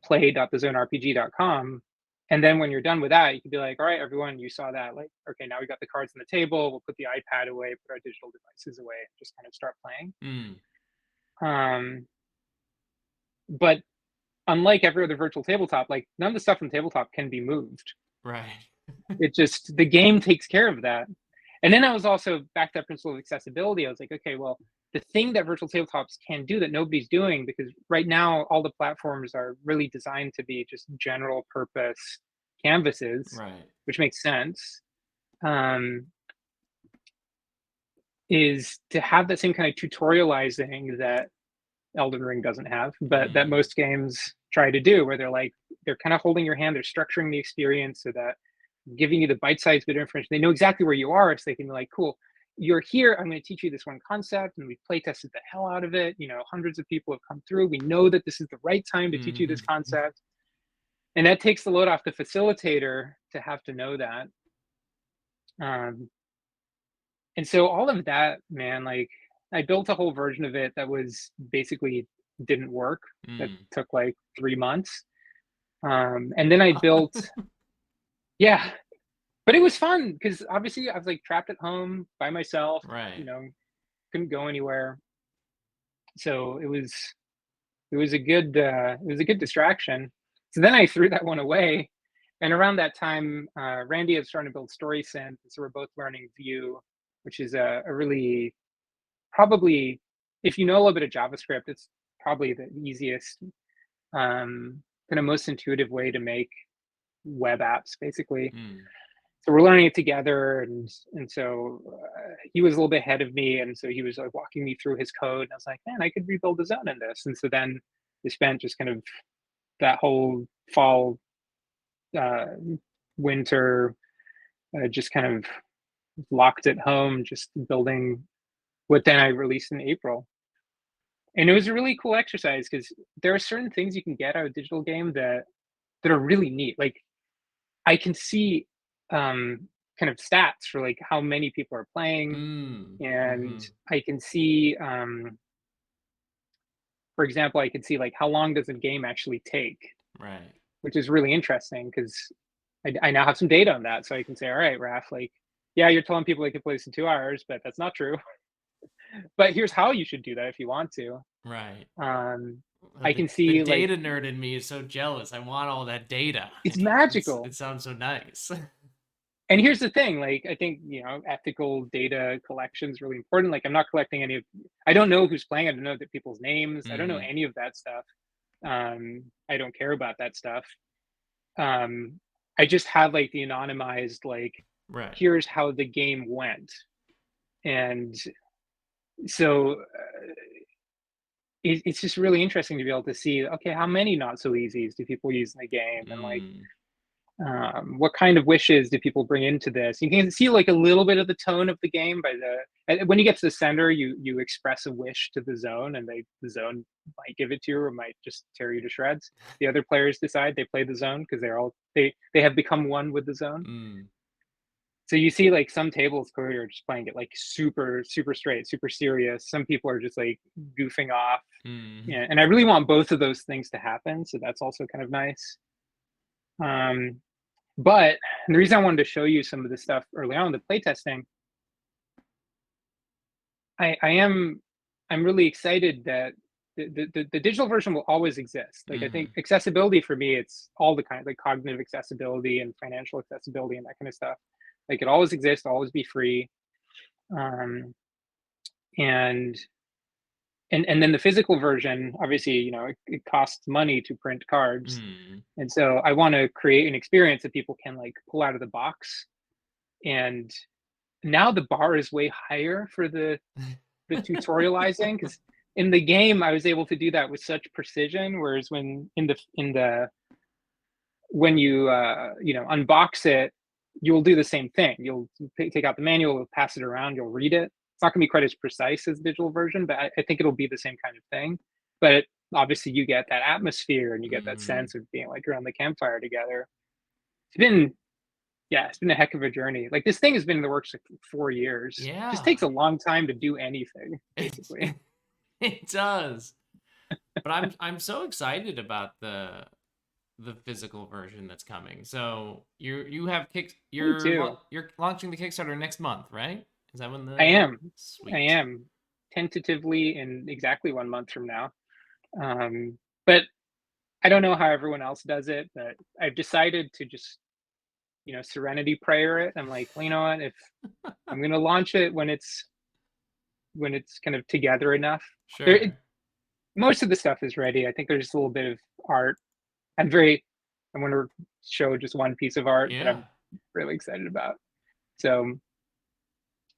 play.thezonrpg.com, and then when you're done with that, you could be like, all right, everyone, you saw that. Like, okay, now we got the cards on the table. We'll put the iPad away, put our digital devices away, and just kind of start playing. Mm. But unlike every other virtual tabletop, like none of the stuff from tabletop can be moved. Right. It just the game takes care of that. And then I was also back to that principle of accessibility. I was like, okay, well, the thing that virtual tabletops can do that nobody's doing, because right now all the platforms are really designed to be just general purpose canvases, Right. which makes sense, um, is to have that same kind of tutorializing that Elden Ring doesn't have, but that Mm. most games try to do, where they're kind of holding your hand, they're structuring the experience so that giving you the bite-sized bit of information. They know exactly where you are, so they can be like, cool, you're here. I'm going to teach you this one concept, and we've play tested the hell out of it. Hundreds of people have come through. We know that this is the right time to teach you this Mhm. concept, and that takes the load off the facilitator to have to know that. Um, and so all of that, man, like I built a whole version of it that was basically didn't work. That Mm. took like 3 months, and then I built, yeah, but it was fun because obviously I was like trapped at home by myself, you Right. know, couldn't go anywhere. So it was a good distraction. So then I threw that one away. And around that time, Randy had started to build StorySynth. So we're both learning Vue, which is a really probably, if you know a little bit of JavaScript, it's probably the easiest, kind of most intuitive way to make web apps, basically. Mm. so we're learning it together, and so he was a little bit ahead of me, and so he was like walking me through his code, and I was like, man, I could rebuild a zone in this. And so then we spent just kind of that whole fall, uh, winter, just kind of locked at home, just building what then I released in April. And it was a really cool exercise because there are certain things you can get out of a digital game that are really neat. Like I can see kind of stats for like how many people are playing, Mm. and Mm-hmm. I can see, for example, I can see like how long does a game actually take, Right. which is really interesting because I now have some data on that, so I can say, all right, Raph, like, yeah, you're telling people they can play this in 2 hours, but that's not true. But here's how you should do that if you want to. Right. Um, Oh, I the can the see like data nerd in me is so jealous. I want all that data. it's magical. It sounds so nice. And here's the thing, like I think ethical data collection is really important. Like I'm not collecting any of, I don't know who's playing, I don't know the people's names, I don't know Mm. any of that stuff. I don't care about that stuff. um I just have like the anonymized, like, Right. here's how the game went. And so it's just really interesting to be able to see, okay, how many not so easies do people use in the game, and like Mm. what kind of wishes do people bring into this. You can see like a little bit of the tone of the game by the, when you get to the center, you express a wish to the zone, and the zone might give it to you or might just tear you to shreds. The other players decide they play the zone because they have become one with the zone. Mm. So you see like some tables clearly are just playing it like super super straight, super serious. Some people are just like goofing off. Mm. Yeah, and I really want both of those things to happen, so that's also kind of nice. um but the reason I wanted to show you some of this stuff early on, the playtesting, I am, I'm really excited that the digital version will always exist. Like I think Mm. accessibility for me, it's all the kind, like cognitive accessibility and financial accessibility and that kind of stuff. Like it always exists, always be free. Um, and and then the physical version, obviously, it costs money to print cards, Mm. and so I want to create an experience that people can like pull out of the box. And now the bar is way higher for the tutorializing, because in the game I was able to do that with such precision, whereas when in the when you unbox it, you'll do the same thing. You'll take out the manual, pass it around, you'll read it. It's not going to be quite as precise as the digital version, but I think it'll be the same kind of thing. But obviously you get that atmosphere and you get that Mm. sense of being like around the campfire together. It's been, yeah, it's been a heck of a journey. Like this thing has been in the works for 4 years. It just Yeah. takes a long time to do anything, It, basically. it does. But I'm so excited about the physical version that's coming. So you have Me too. you're launching the Kickstarter next month, right? Is that when I the am. I sweet? am tentatively in exactly 1 month from now. But I don't know how everyone else does it, but I've decided to just, serenity prayer it. I'm like, well, you know what? If I'm going to launch it when it's kind of together enough, there, Sure. most of the stuff is ready. I think there's just a little bit of art. I'm very, I want to show just one piece of art that Yeah. I'm really excited about. So,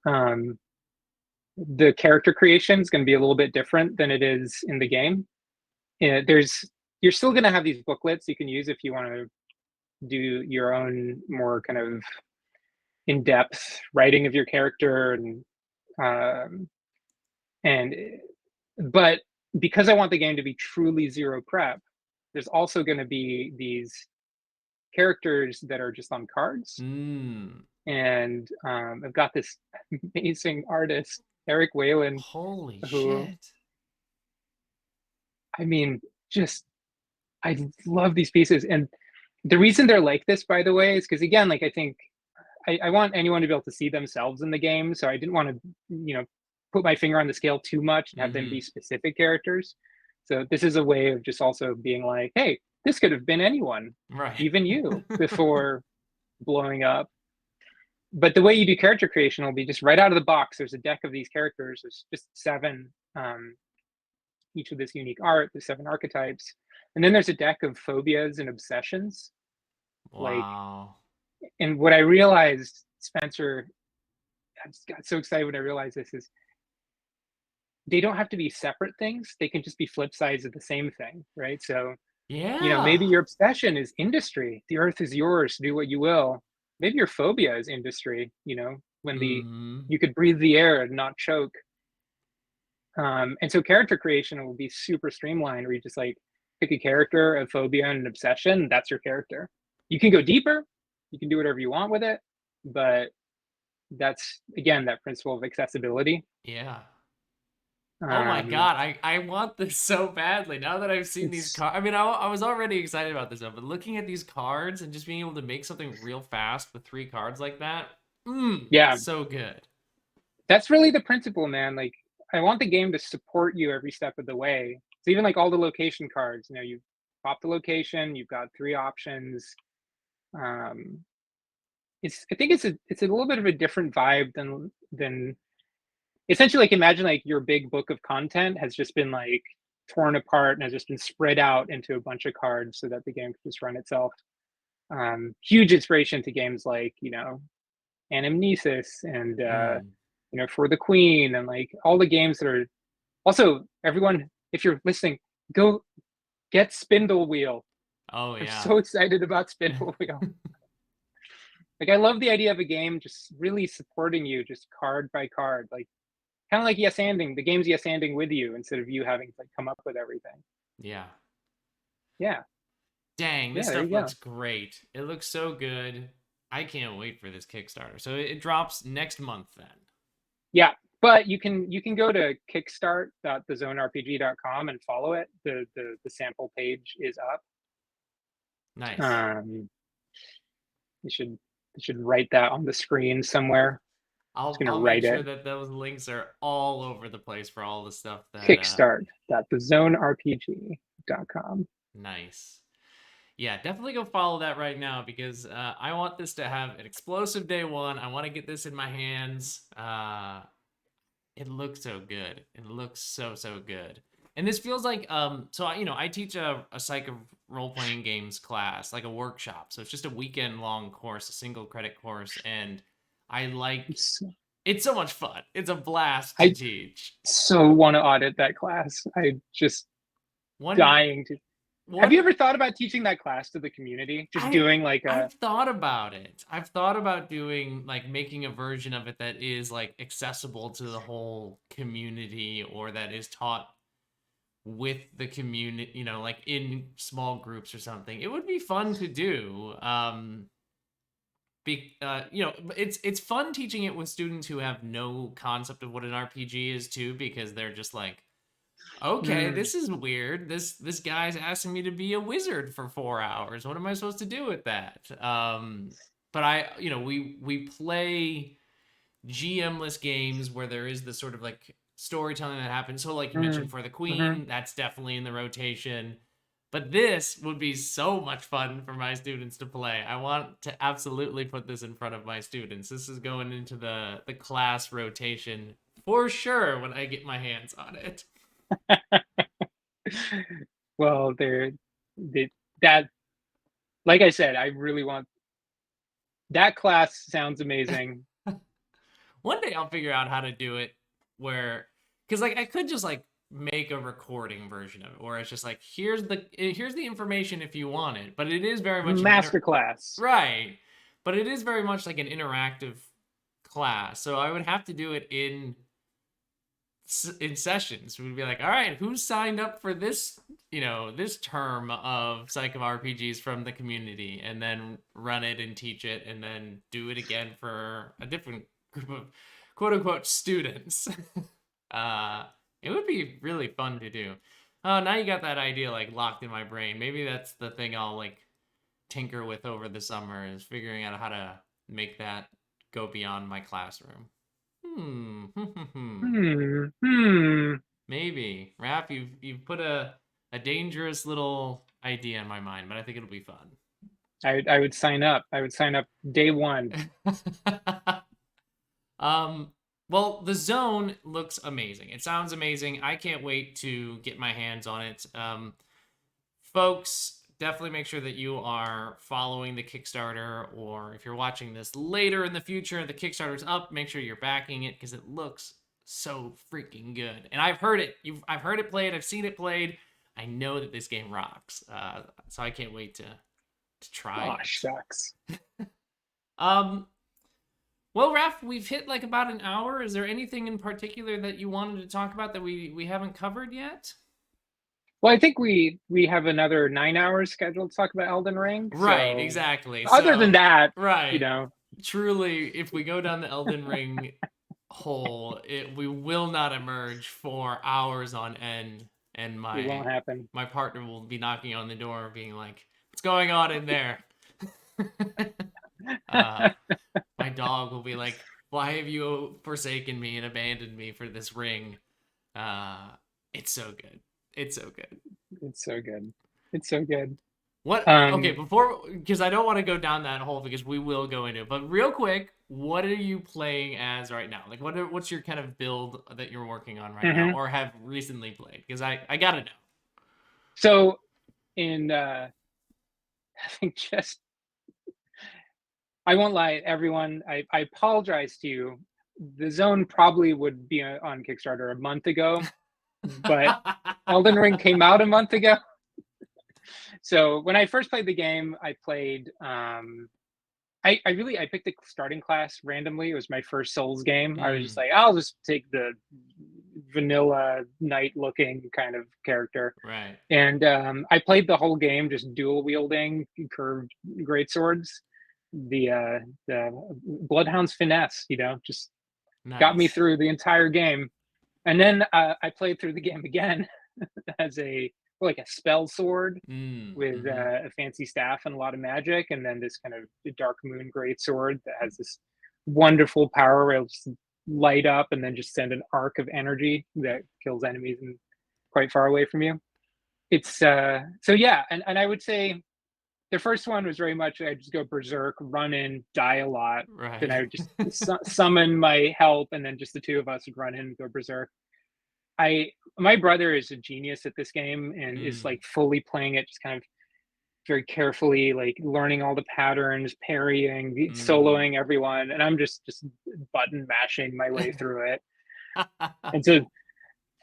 um, the character creation is going to be a little bit different than it is in the game. You're still going to have these booklets you can use if you want to do your own more kind of in-depth writing of your character, um, and but because I want the game to be truly zero prep, there's also going to be these characters that are just on cards. Mm. And I've got this amazing artist, Eric Whalen, Holy who, shit. I mean, just, I love these pieces. And the reason they're like this, by the way, is because, again, like I think I want anyone to be able to see themselves in the game. So I didn't want to, put my finger on the scale too much and have them be Mm-hmm. specific characters. So this is a way of just also being like, hey, this could have been anyone, Right. even you, before blowing up. But the way you do character creation will be just right out of the box. There's a deck of these characters. There's just seven, each with this unique art. There's seven archetypes, and then there's a deck of phobias and obsessions. Like Wow. And what I realized, Spencer, I just got so excited when I realized this, is they don't have to be separate things. They can just be flip sides of the same thing, right? So, maybe Yeah. your obsession is industry. The earth is yours, do what you will. Maybe your phobia is industry, when Hmm. you could breathe the air and not choke. And so character creation will be super streamlined, where you just like pick a character, a phobia, and an obsession. That's your character. You can go deeper. You can do whatever you want with it, but that's again that principle of accessibility. Yeah. Oh my Um, God, I want this so badly now that I've seen these it's cards. I mean, I was already excited about this stuff, but looking at these cards and just being able to make something real fast with 3 cards like that, yeah, so good. that's really the principle, man. Like I want the game to support you every step of the way. So even like all the location cards, you pop the location, you've got 3 options. Um, I think it's a little bit of a different vibe than essentially, like, imagine like your big book of content has just been like torn apart and has just been spread out into a bunch of cards so that the game can just run itself. Huge inspiration to games like Anamnesis and Mm. For the Queen, and like all the games that are also, everyone, if you're listening, go get Spindle Wheel. Oh I'm yeah. so excited about Spindle Wheel. Like I love the idea of a game just really supporting you, just card by card, like kind of like yes anding. The game's yes anding with you instead of you having to like come up with everything. Yeah. Yeah, Dang, this yeah, there stuff you looks go. great. It looks so good. I can't wait for this Kickstarter. So it drops next month then. Yeah, but you can go to kickstart.thezonrpg.com and follow it. The sample page is up. Nice. Um, you should write that on the screen somewhere. Just gonna I'll make write sure it. that those links are all over the place for all the stuff that Kickstart.thezonrpg.com. nice. Yeah, definitely go follow that right now because I want this to have an explosive day one. I want to get this in my hands. It looks so good. It looks so good. And this feels like so I teach a psych of role playing games class, like a workshop. So it's just a weekend long course, a single credit course, and I like So, it's so much fun. It's a blast to I teach. so want to audit that class. I just One dying to. Have you one ever thought about teaching that class to the community? Just I doing like a I've thought about it. I've thought about doing like making a version of it that is like accessible to the whole community or that is taught with the community, like in small groups or something. It would be fun to do. It's fun teaching it with students who have no concept of what an RPG is too, because they're just like, okay, mm, this is weird. This guy's asking me to be a wizard for 4 hours. What am I supposed to do with that? But we play GM-less games where there is this sort of like storytelling that happens. So like you mentioned mm, for the mhm. Queen, that's definitely in the rotation. But this would be so much fun for my students to play. I want to absolutely put this in front of my students. This is going into the class rotation for sure when I get my hands on it. Well, that, like I said, I really want that class. Sounds amazing. One day I'll figure out how to do it where, because like I could just like make a recording version of it where it's just like here's the information if you want it, but it is very much Masterclass. right, but it is very much like an interactive class. So I would have to do it in sessions. We'd be like, all right, who signed up for this term of Psych of RPGs from the community, and then run it and teach it, and then do it again for a different group of quote unquote students. uh, it would be really fun to do. Oh, now you got that idea like locked in my brain. Maybe that's the thing I'll like tinker with over the summer is figuring out how to make that go beyond my classroom. Hmm. Hmm. Maybe. Raph, you've put a dangerous little idea in my mind, but I think it'll be fun. I would sign up. I would sign up day one. um well, the zone looks amazing. It sounds amazing. I can't wait to get my hands on it. Folks, definitely make sure that you are following the Kickstarter, or if you're watching this later in the future, the Kickstarter's up, make sure you're backing it because it looks so freaking good. And I've heard it. I've heard it played. I've seen it played. I know that this game rocks. So I can't wait to try Oh, it. shucks. Um, well, Raph, we've hit like about an hour. Is there anything in particular that you wanted to talk about that we haven't covered yet? Well, I think we have another 9 hours scheduled to talk about Elden Ring. Right, So exactly. other than So, that, you right. know, Truly, if we go down the Elden Ring hole, we will not emerge for hours on end, and it won't happen. my partner will be knocking on the door, being like, "What's going on in there?" uh, my dog will be like, "Why have you forsaken me and abandoned me for this ring?" Uh, it's so good. It's so good. It's so good. It's so good. What? Okay, Um, before, because I don't want to go down that hole because we will go into it. But real quick, what are you playing as right now? Like, what's your kind of build that you're working on right now, mhm. or have recently played? Because I gotta know. So in I think just I won't lie, everyone. I apologize to you. The zone probably would be on Kickstarter a month ago, but Elden Ring came out a month ago. So when I first played the game, I played I picked a starting class randomly. It was my first Souls game. I was just Mm, like, I'll just take the vanilla knight looking kind of character. right. And I played the whole game just dual wielding curved great swords. The Bloodhound's finesse, just got me Nice. through the entire game. And then I played through the game again as like a spell sword Mm, with mm-hmm. a fancy staff and a lot of magic, and then this kind of dark moon great sword that has this wonderful power where it'll just light up and then just send an arc of energy that kills enemies and quite far away from you. It's so yeah, and I would say the first one was very much I just go berserk, run in, die a lot. Then Right. I would just summon my help, and then just the two of us would run in and go berserk. I My brother is a genius at this game and is Mm, like fully playing it, just kind of very carefully, like learning all the patterns, parrying, mm. soloing everyone, and I'm just button mashing my way through it. And so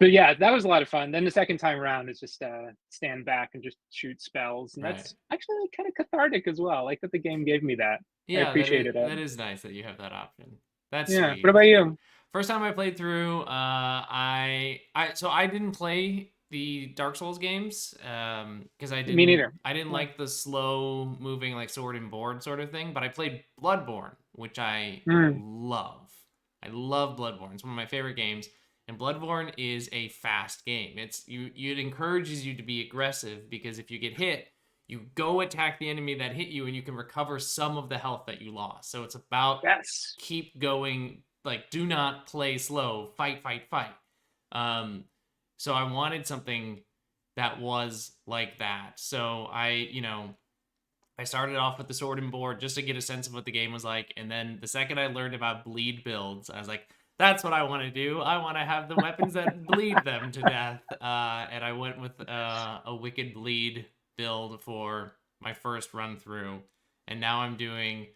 yeah, that was a lot of fun. Then the second time around is just stand back and just shoot spells, and Right. that's actually kind of cathartic as well. I like that the game gave me that. I Yeah, appreciated it. that is nice that you have that option. That's Yeah. What sweet. about you? First time I played through, I didn't play the Dark Souls games, because Me neither. I didn't Yeah. like the slow moving like sword and board sort of thing. But I played Bloodborne, which I Mm, love. I love Bloodborne. It's one of my favorite games, and Bloodborne is a fast game. It encourages you to be aggressive because if you get hit, you go attack the enemy that hit you and you can recover some of the health that you lost. So it's about yes. keep going, like do not play slow, fight, fight, fight. Um, so I wanted something that was like that. So I started off with the sword and board just to get a sense of what the game was like. And then the second I learned about bleed builds, I was like, that's what I want to do. I want to have the weapons that bleed them to death. And I went with a wicked bleed build for my first run through. And now I'm doing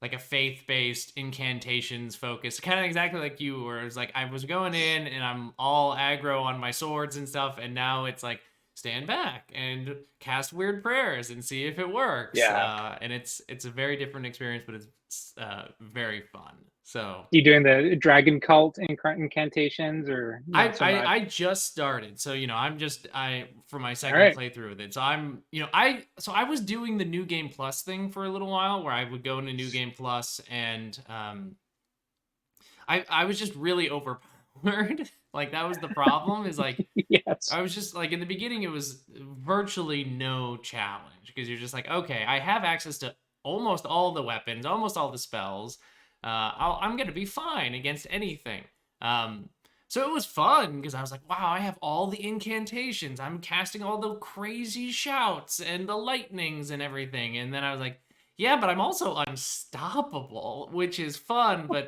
like a faith-based incantations focus, kind of exactly like you, where it's like I was going in and I'm all aggro on my swords and stuff, and now it's like stand back and cast weird prayers and see if it works. Yeah. And it's a very different experience, but it's very fun. So You doing the dragon cult incantations or not so much? I just started, so I'm just I for my All second right. playthrough with it. So I was doing the new game plus thing for a little while, where I would go into new game plus, and I was just really overpowered. Like that was the problem. Is like Yes. I was just like in the beginning, it was virtually no challenge because you're just like, okay, I have access to almost all the weapons, almost all the spells. I'm gonna be fine against anything. Um, so it was fun because I was like, wow, I have all the incantations. I'm casting all the crazy shouts and the lightnings and everything. And then I was like, yeah, but I'm also unstoppable, which is fun, but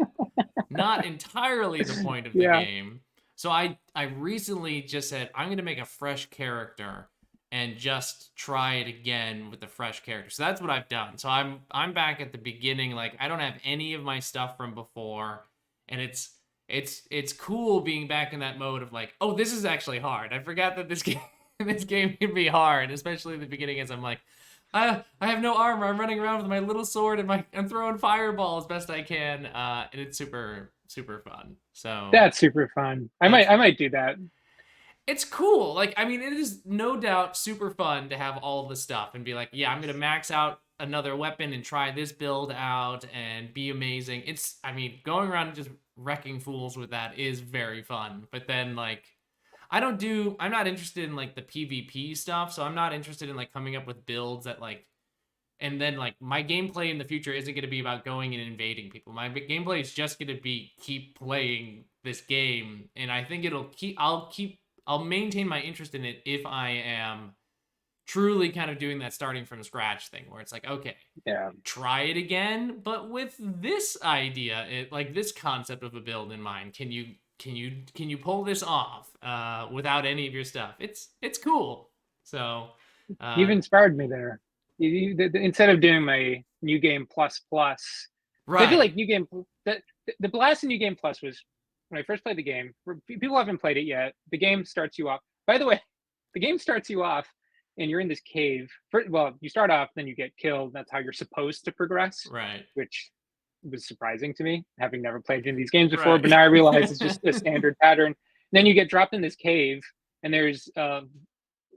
not entirely the point of the Yeah. game. So I recently just said I'm going to make a fresh character, and just try it again with a fresh character. So that's what I've done. So I'm back at the beginning. Like I don't have any of my stuff from before, and it's cool being back in that mode of like, oh, this is actually hard. I forgot that this game this game can be hard, especially in the beginning. As I'm like, I have no armor. I'm running around with my little sword and I'm throwing fireball as best I can, and it's super fun. So That's super fun. that's I might do that. it's cool. Like, I mean, it is no doubt super fun to have all the stuff and be like, yeah, I'm gonna max out another weapon and try this build out and be amazing. It's, I mean, going around and just wrecking fools with that is very fun. But then, like, I'm not interested in like the PvP stuff, so I'm not interested in like coming up with builds that like, and then like my gameplay in the future isn't going to be about going and invading people. My gameplay is just going to be keep playing this game, and I think I'll maintain my interest in it if I am truly kind of doing that starting from scratch thing where it's like, okay, Yeah. try it again, but with this idea, like this concept of a build in mind. Can you pull this off without any of your stuff? It's cool. So You've uh, inspired me there. Instead of doing my new game plus plus, I feel right, like new game the blast in new game plus was when I first played the game. People haven't played it yet. The game starts you off. By the way, the game starts you off, and you're in this cave. Well, you start off, then you get killed. That's how you're supposed to progress, right, which was surprising to me, having never played any of these games before. But right, now I realize it's just a standard pattern. Then you get dropped in this cave, and there's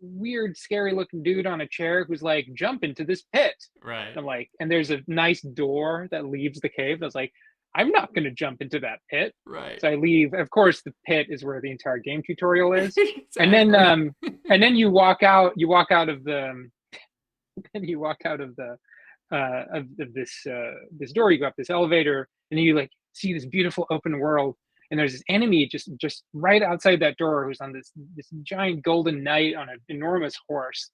weird, scary looking dude on a chair who's like, jump into this pit. right, I'm like, and there's a nice door that leaves the cave. I was like, I'm not going to jump into that pit. right. So I leave. Of course, the pit is where the entire game tutorial is. Exactly. And then you walk out of the, then you walk out of this door. You go up this elevator, and then you like see this beautiful open world. And there's this enemy just right outside that door who's on this giant golden knight on an enormous horse.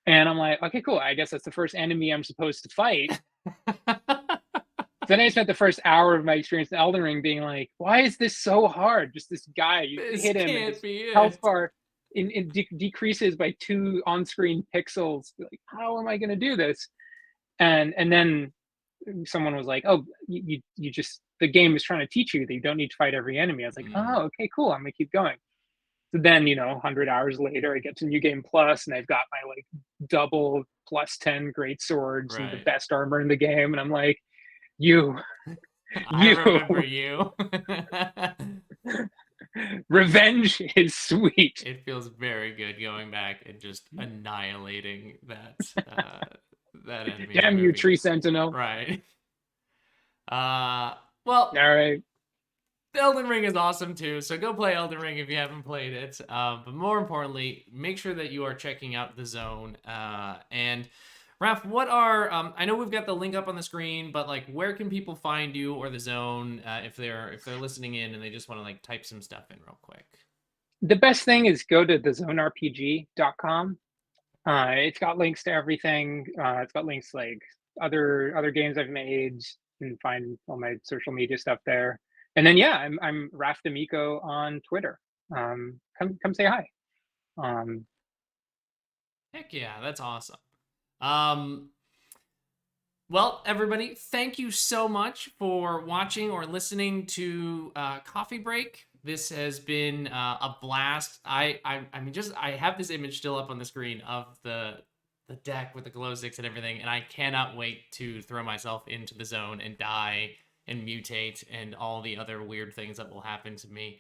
And I'm like, okay, cool. I guess that's the first enemy I'm supposed to fight. Then I spent the first hour of my experience in Elden Ring being like, why is this so hard? Just this guy, you This hit him and can't his be health it. bar decreases by 2 on-screen pixels. Like, how am I going to do this? And then someone was like, oh, you just, the game is trying to teach you that you don't need to fight every enemy. I was like, Mm, oh, okay, cool. I'm going to keep going. So then, 100 hours later, I get to New Game Plus, and I've got my like double plus 10 great swords and the right. best armor in the game. And I'm like, you, I you, remember you. revenge is sweet. It feels very good going back and just annihilating that enemy and Damn you, moving. Tree Sentinel. Right. Uh well, All right. Elden Ring is awesome too, so go play Elden Ring if you haven't played it. But more importantly, make sure that you are checking out the Zone. And Raph, what are I know we've got the link up on the screen, but like, where can people find you or the Zone if they're listening in and they just want to like type some stuff in real quick? The best thing is go to thezonerpg.com. It's got links to everything. It's got links like other games I've made. You can find all my social media stuff there. And then yeah, I'm Raph D'Amico on Twitter. Come say hi. Um, Heck yeah, that's awesome. Um, well, everybody, thank you so much for watching or listening to Coffee Break. This has been a blast. I mean, just I have this image still up on the screen of the deck with the glow sticks and everything, and I cannot wait to throw myself into the zone and die and mutate and all the other weird things that will happen to me.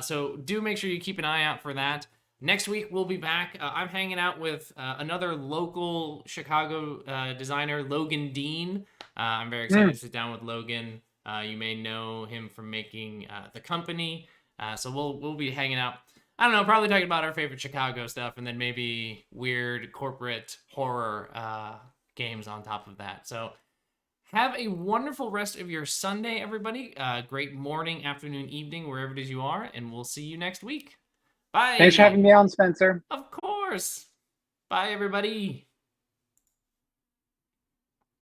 So do make sure you keep an eye out for that. Next week, we'll be back. I'm hanging out with another local Chicago designer, Logan Dean. I'm very excited to sit down with Logan. You may know him from making The Company. So we'll be hanging out. I don't know, probably talking about our favorite Chicago stuff, and then maybe weird corporate horror games on top of that. So have a wonderful rest of your Sunday, everybody. Great morning, afternoon, evening, wherever it is you are, and we'll see you next week. Thanks for Bye. having me on, Spencer. Of course. Bye, everybody.